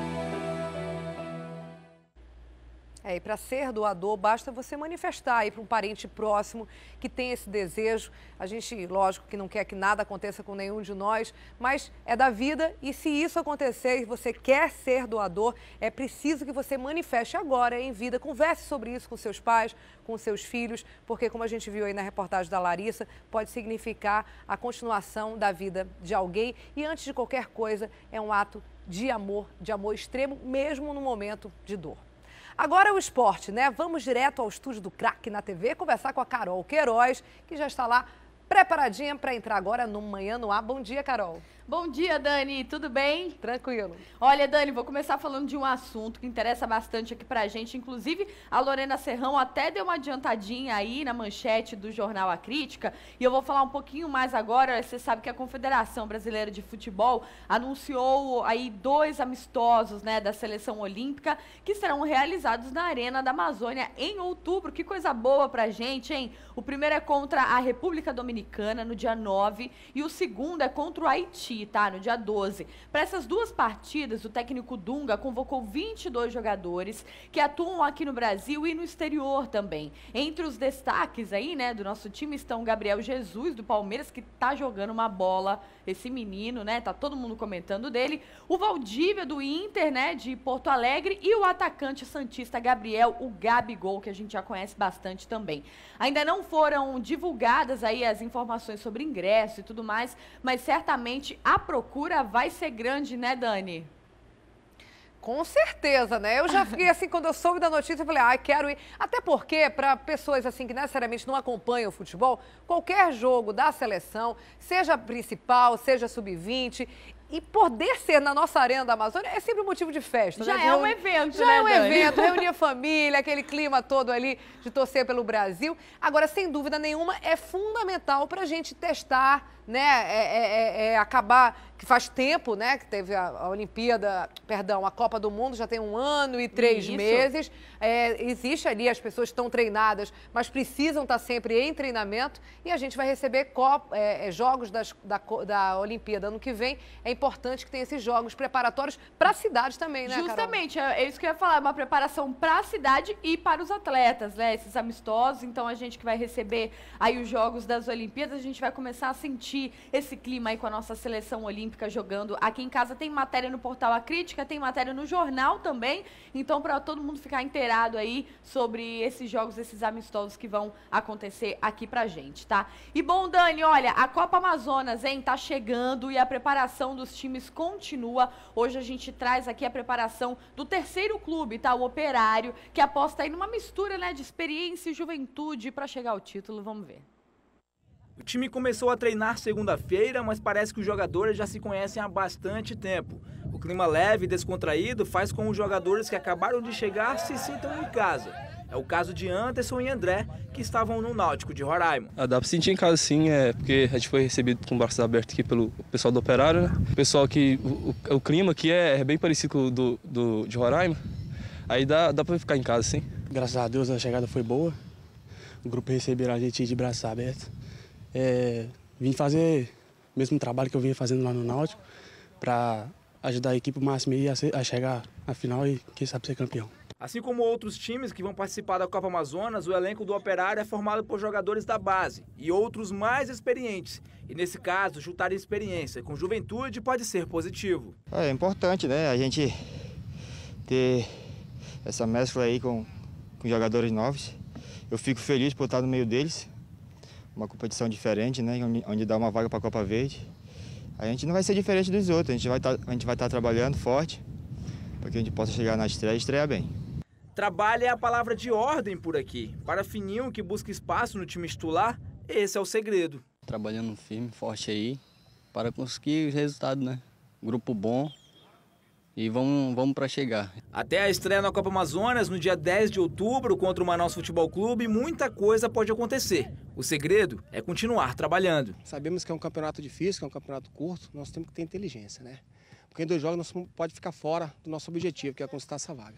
E para ser doador, basta você manifestar aí para um parente próximo que tem esse desejo. A gente, lógico, que não quer que nada aconteça com nenhum de nós, mas é da vida e se isso acontecer e você quer ser doador, é preciso que você manifeste agora em vida. Converse sobre isso com seus pais, com seus filhos, porque como a gente viu aí na reportagem da Larissa, pode significar a continuação da vida de alguém e antes de qualquer coisa é um ato de amor extremo, mesmo no momento de dor. Agora o esporte, né? Vamos direto ao estúdio do Craque na TV conversar com a Carol Queiroz, que já está lá preparadinha para entrar agora no Manhã no Ar. Bom dia, Carol. Bom dia, Dani. Tudo bem? Tranquilo. Olha, Dani, vou começar falando de um assunto que interessa bastante aqui pra gente. Inclusive, a Lorena Serrão até deu uma adiantadinha aí na manchete do jornal A Crítica. E eu vou falar um pouquinho mais agora. Você sabe que a Confederação Brasileira de Futebol anunciou aí 2 amistosos, né, da Seleção Olímpica que serão realizados na Arena da Amazônia em outubro. Que coisa boa pra gente, hein? O primeiro é contra a República Dominicana, no dia 9, e o segundo é contra o Haiti, tá? No dia 12. Para essas 2 partidas, o técnico Dunga convocou 22 jogadores que atuam aqui no Brasil e no exterior também. Entre os destaques aí, né, do nosso time estão o Gabriel Jesus, do Palmeiras, que tá jogando uma bola, esse menino, né? Tá todo mundo comentando dele. O Valdívia, do Inter, né, de Porto Alegre, e o atacante santista Gabriel, o Gabigol, que a gente já conhece bastante também. Ainda não foram divulgadas aí as informações sobre ingresso e tudo mais, mas certamente a procura vai ser grande, né, Dani? Com certeza, né? Eu já fiquei assim, quando eu soube da notícia, eu falei, ai, quero ir. Até porque, para pessoas assim que necessariamente não acompanham o futebol, qualquer jogo da seleção, seja principal, seja sub-20, e poder ser na nossa Arena da Amazônia é sempre um motivo de festa. Já né? é um evento, Já né, é um Dani? evento, reunir a família, aquele clima todo ali de torcer pelo Brasil. Agora, sem dúvida nenhuma, é fundamental para a gente testar, né? Acabar, que faz tempo, né? Que teve a Olimpíada, perdão, a Copa do Mundo já tem 1 ano e 3 meses. Existe ali, as pessoas estão treinadas, mas precisam estar sempre em treinamento. E a gente vai receber jogos da Olimpíada ano que vem. É importante que tenha esses jogos preparatórios para a cidade também, né, Carol? Justamente, é isso que eu ia falar, uma preparação para a cidade e para os atletas, né? Esses amistosos, então a gente que vai receber aí os jogos das Olimpíadas, a gente vai começar a sentir esse clima aí com a nossa seleção olímpica jogando aqui em casa. Tem matéria no portal A Crítica, tem matéria no jornal também, então para todo mundo ficar inteirado aí sobre esses jogos, esses amistosos que vão acontecer aqui pra gente, tá? E bom, Dani, olha, a Copa Amazonas, hein, tá chegando e a preparação dos times continua. Hoje a gente traz aqui a preparação do terceiro clube, tá? O Operário, que aposta aí numa mistura, né, de experiência e juventude para chegar ao título. Vamos ver. O time começou a treinar segunda-feira, mas parece que os jogadores já se conhecem há bastante tempo. O clima leve e descontraído faz com que os jogadores que acabaram de chegar se sintam em casa. É o caso de Anderson e André, que estavam no Náutico de Roraima. Dá pra sentir em casa sim, porque a gente foi recebido com braços abertos aqui pelo pessoal do Operário, né? O pessoal aqui, o clima aqui é bem parecido com o de Roraima, aí dá pra ficar em casa sim. Graças a Deus a chegada foi boa, o grupo recebeu a gente de braços abertos. Vim fazer o mesmo trabalho que eu vinha fazendo lá no Náutico, para ajudar a equipe o máximo a chegar à final e quem sabe ser campeão. Assim como outros times que vão participar da Copa Amazonas, o elenco do Operário é formado por jogadores da base e outros mais experientes. E nesse caso, chutar experiência com juventude pode ser positivo. É importante, né, a gente ter essa mescla aí com jogadores novos. Eu fico feliz por estar no meio deles. Uma competição diferente, né, onde dá uma vaga para a Copa Verde. A gente não vai ser diferente dos outros, a gente vai estar trabalhando forte para que a gente possa chegar na estreia e estrear bem. Trabalho é a palavra de ordem por aqui. Para Fininho, que busca espaço no time titular, esse é o segredo. Trabalhando firme, forte aí, para conseguir os resultados, né? Grupo bom e vamos para chegar. Até a estreia na Copa Amazonas, no dia 10 de outubro, contra o Manaus Futebol Clube, muita coisa pode acontecer. O segredo é continuar trabalhando. Sabemos que é um campeonato difícil, que é um campeonato curto, nós temos que ter inteligência, né? Porque em 2 jogos nós não pode ficar fora do nosso objetivo, que é conquistar essa vaga.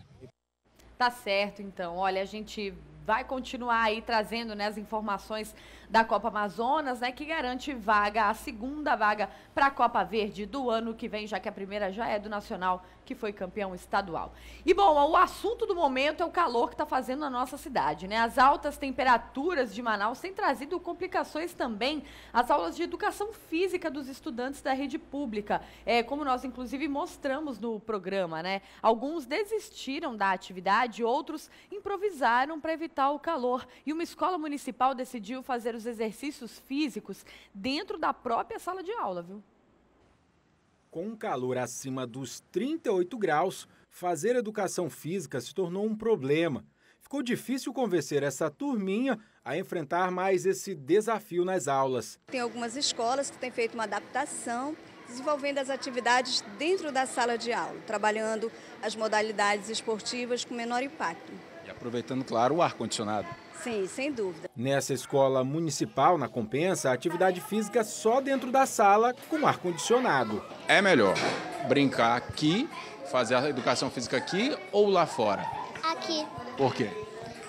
Tá certo, então. Olha, a gente vai continuar aí trazendo, né, as informações da Copa Amazonas, né, que garante vaga, a segunda vaga para a Copa Verde do ano que vem, já que a primeira já é do Nacional, que foi campeão estadual. E, bom, o assunto do momento é o calor que está fazendo na nossa cidade, né? As altas temperaturas de Manaus têm trazido complicações também às aulas de educação física dos estudantes da rede pública, como nós, inclusive, mostramos no programa, né? Alguns desistiram da atividade, outros improvisaram para evitar o calor. E uma escola municipal decidiu fazer os exercícios físicos dentro da própria sala de aula, viu? Com um calor acima dos 38 graus, fazer educação física se tornou um problema. Ficou difícil convencer essa turminha a enfrentar mais esse desafio nas aulas. Tem algumas escolas que têm feito uma adaptação, desenvolvendo as atividades dentro da sala de aula, trabalhando as modalidades esportivas com menor impacto. E aproveitando, claro, o ar-condicionado. Sim, sem dúvida. Nessa escola municipal, na Compensa, a atividade física só dentro da sala com ar-condicionado. É melhor brincar aqui, fazer a educação física aqui ou lá fora? Aqui. Por quê?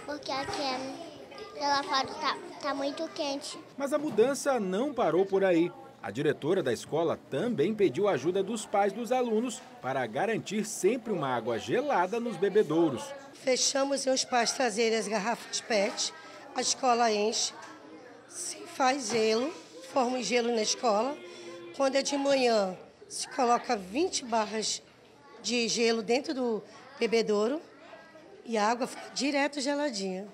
Porque aqui lá fora tá muito quente. Mas a mudança não parou por aí. A diretora da escola também pediu a ajuda dos pais dos alunos para garantir sempre uma água gelada nos bebedouros. Fechamos os pais trazerem as garrafas PET, a escola enche, se faz gelo, forma gelo na escola. Quando é de manhã, se coloca 20 barras de gelo dentro do bebedouro e a água fica direto geladinha.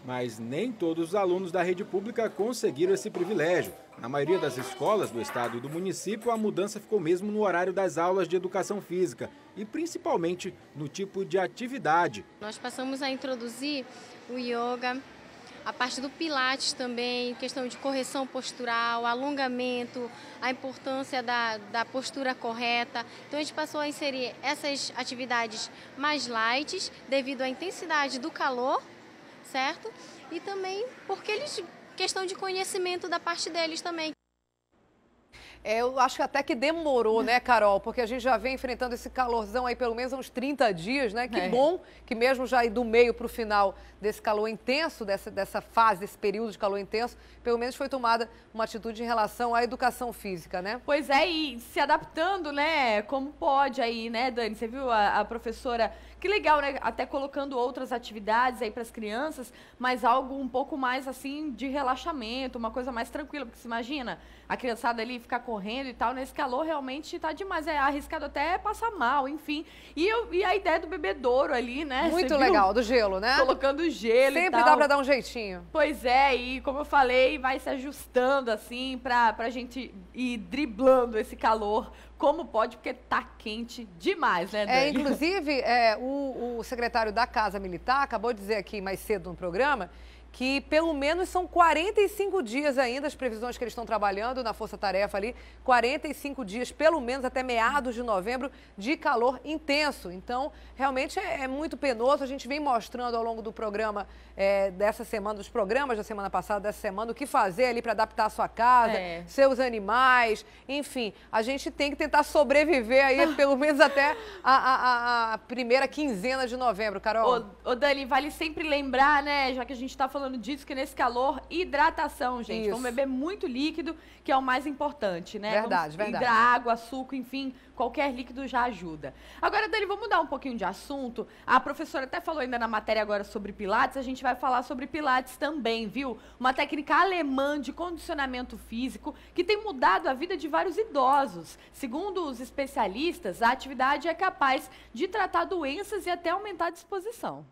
Mas nem todos os alunos da rede pública conseguiram esse privilégio. Na maioria das escolas do estado e do município, a mudança ficou mesmo no horário das aulas de educação física e principalmente no tipo de atividade. Nós passamos a introduzir o yoga, a parte do pilates também, questão de correção postural, alongamento, a importância da postura correta. Então a gente passou a inserir essas atividades mais light devido à intensidade do calor, certo? E também porque questão de conhecimento da parte deles também. Eu acho que até que demorou, né, Carol? Porque a gente já vem enfrentando esse calorzão aí pelo menos há uns 30 dias, né? Que bom que mesmo já do meio para o final desse calor intenso, dessa fase, desse período de calor intenso, pelo menos foi tomada uma atitude em relação à educação física, né? Pois é, e se adaptando, né, como pode aí, né, Dani? Você viu a professora, que legal, né, até colocando outras atividades aí para as crianças, mas algo um pouco mais, assim, de relaxamento, uma coisa mais tranquila, porque você imagina a criançada ali ficar correndo e tal, nesse calor realmente tá demais, é arriscado até passar mal, enfim. E a ideia do bebedouro ali, né? Muito legal, do gelo, né? Colocando gelo Sempre e tal. dá pra dar um jeitinho. Pois é, e como eu falei, vai se ajustando assim pra gente ir driblando esse calor como pode, porque tá quente demais, né, Dani? Inclusive, o secretário da Casa Militar acabou de dizer aqui mais cedo no programa que pelo menos são 45 dias ainda, as previsões que eles estão trabalhando na Força Tarefa ali, 45 dias, pelo menos até meados de novembro, de calor intenso. Então, realmente é muito penoso. A gente vem mostrando ao longo do programa dessa semana, dos programas da semana passada, dessa semana, o que fazer ali para adaptar a sua casa, seus animais, enfim. A gente tem que tentar sobreviver aí, pelo menos até a primeira quinzena de novembro, Carol. Ô Dani, vale sempre lembrar, né, já que a gente está falando disso, que nesse calor, hidratação, gente. Isso. Vamos beber muito líquido, que é o mais importante, né? Verdade. Água, suco, enfim, qualquer líquido já ajuda. Agora, Dani, vamos mudar um pouquinho de assunto. A professora até falou ainda na matéria agora sobre Pilates, a gente vai falar sobre Pilates também, viu? Uma técnica alemã de condicionamento físico que tem mudado a vida de vários idosos. Segundo os especialistas, a atividade é capaz de tratar doenças e até aumentar a disposição.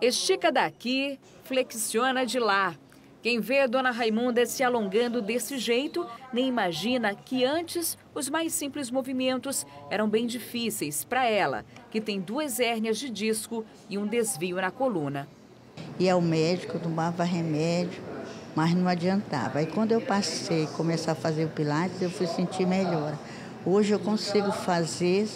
Estica daqui, flexiona de lá. Quem vê a dona Raimunda se alongando desse jeito, nem imagina que antes os mais simples movimentos eram bem difíceis para ela, que tem 2 hérnias de disco e um desvio na coluna. Ia ao médico, tomava remédio, mas não adiantava. Aí quando eu passei a começar a fazer o Pilates, eu fui sentir melhor. Hoje eu consigo fazer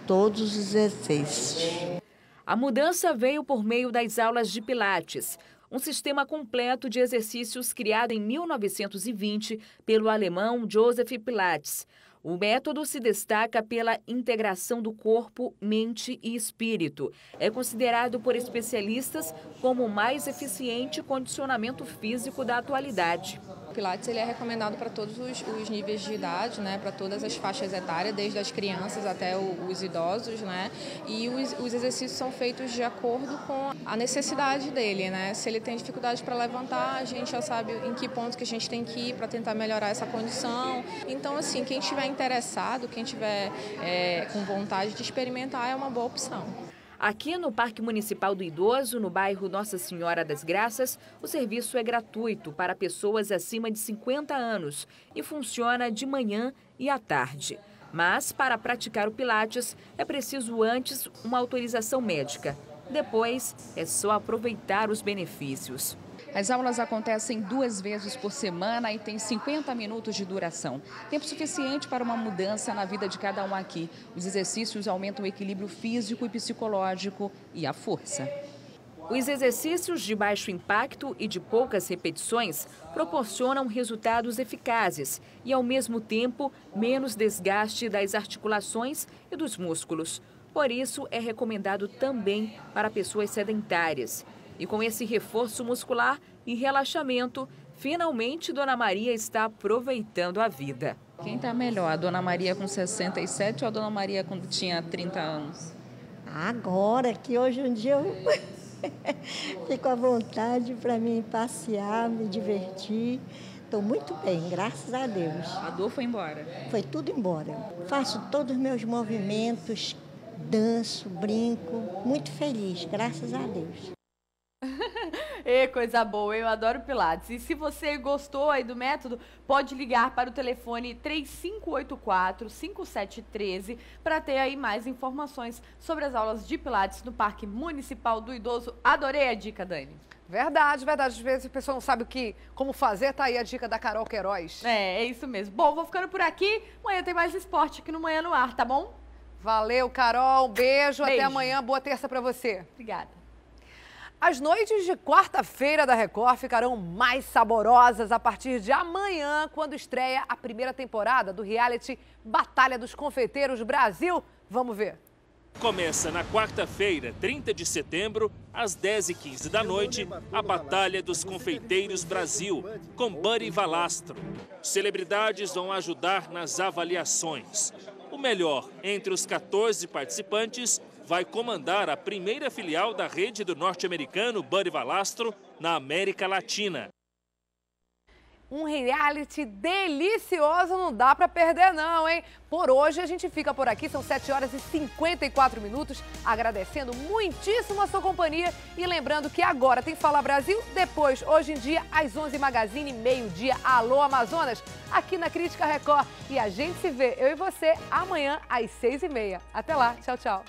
todos os exercícios. A mudança veio por meio das aulas de Pilates, um sistema completo de exercícios criado em 1920 pelo alemão Joseph Pilates. O método se destaca pela integração do corpo, mente e espírito. É considerado por especialistas como o mais eficiente condicionamento físico da atualidade. O Pilates ele é recomendado para todos os níveis de idade, né, para todas as faixas etárias, desde as crianças até os idosos, né, e os exercícios são feitos de acordo com a necessidade dele, né. Se ele tem dificuldade para levantar, a gente já sabe em que ponto que a gente tem que ir para tentar melhorar essa condição. Então, assim, quem estiver interessado, quem tiver com vontade de experimentar, é uma boa opção. Aqui no Parque Municipal do Idoso, no bairro Nossa Senhora das Graças, o serviço é gratuito para pessoas acima de 50 anos e funciona de manhã e à tarde. Mas, para praticar o Pilates, é preciso antes uma autorização médica. Depois, é só aproveitar os benefícios. As aulas acontecem 2 vezes por semana e têm 50 minutos de duração. Tempo suficiente para uma mudança na vida de cada um aqui. Os exercícios aumentam o equilíbrio físico e psicológico e a força. Os exercícios de baixo impacto e de poucas repetições proporcionam resultados eficazes e, ao mesmo tempo, menos desgaste das articulações e dos músculos. Por isso, é recomendado também para pessoas sedentárias. E com esse reforço muscular e relaxamento, finalmente Dona Maria está aproveitando a vida. Quem está melhor, a Dona Maria com 67 ou a Dona Maria quando tinha 30 anos? Agora que hoje em dia eu fico à vontade para mim passear, me divertir. Estou muito bem, graças a Deus. A dor foi embora? Foi tudo embora. Faço todos os meus movimentos, danço, brinco, muito feliz, graças a Deus. Coisa boa, eu adoro Pilates. E se você gostou aí do método, pode ligar para o telefone 3584-5713 para ter aí mais informações sobre as aulas de Pilates no Parque Municipal do Idoso. Adorei a dica, Dani. Verdade, verdade. Às vezes a pessoa não sabe como fazer, tá aí a dica da Carol Queiroz. É isso mesmo. Bom, vou ficando por aqui. Amanhã tem mais esporte aqui no Manhã no Ar, tá bom? Valeu, Carol. Beijo. Até amanhã. Boa terça pra você. Obrigada. As noites de quarta-feira da Record ficarão mais saborosas a partir de amanhã, quando estreia a primeira temporada do reality Batalha dos Confeiteiros Brasil. Vamos ver. Começa na quarta-feira, 30 de setembro, às 10h15 da noite, a Batalha dos Confeiteiros Brasil, com Buddy Valastro. Celebridades vão ajudar nas avaliações. O melhor entre os 14 participantes vai comandar a primeira filial da rede do norte-americano Buddy Valastro na América Latina. Um reality delicioso, não dá pra perder não, hein? Por hoje a gente fica por aqui, são 7h54, agradecendo muitíssimo a sua companhia e lembrando que agora tem Fala Brasil, depois, hoje em dia, às 11 Magazine, meio-dia, Alô Amazonas, aqui na Crítica Record. E a gente se vê, eu e você, amanhã às 6h30. Até lá, tchau, tchau.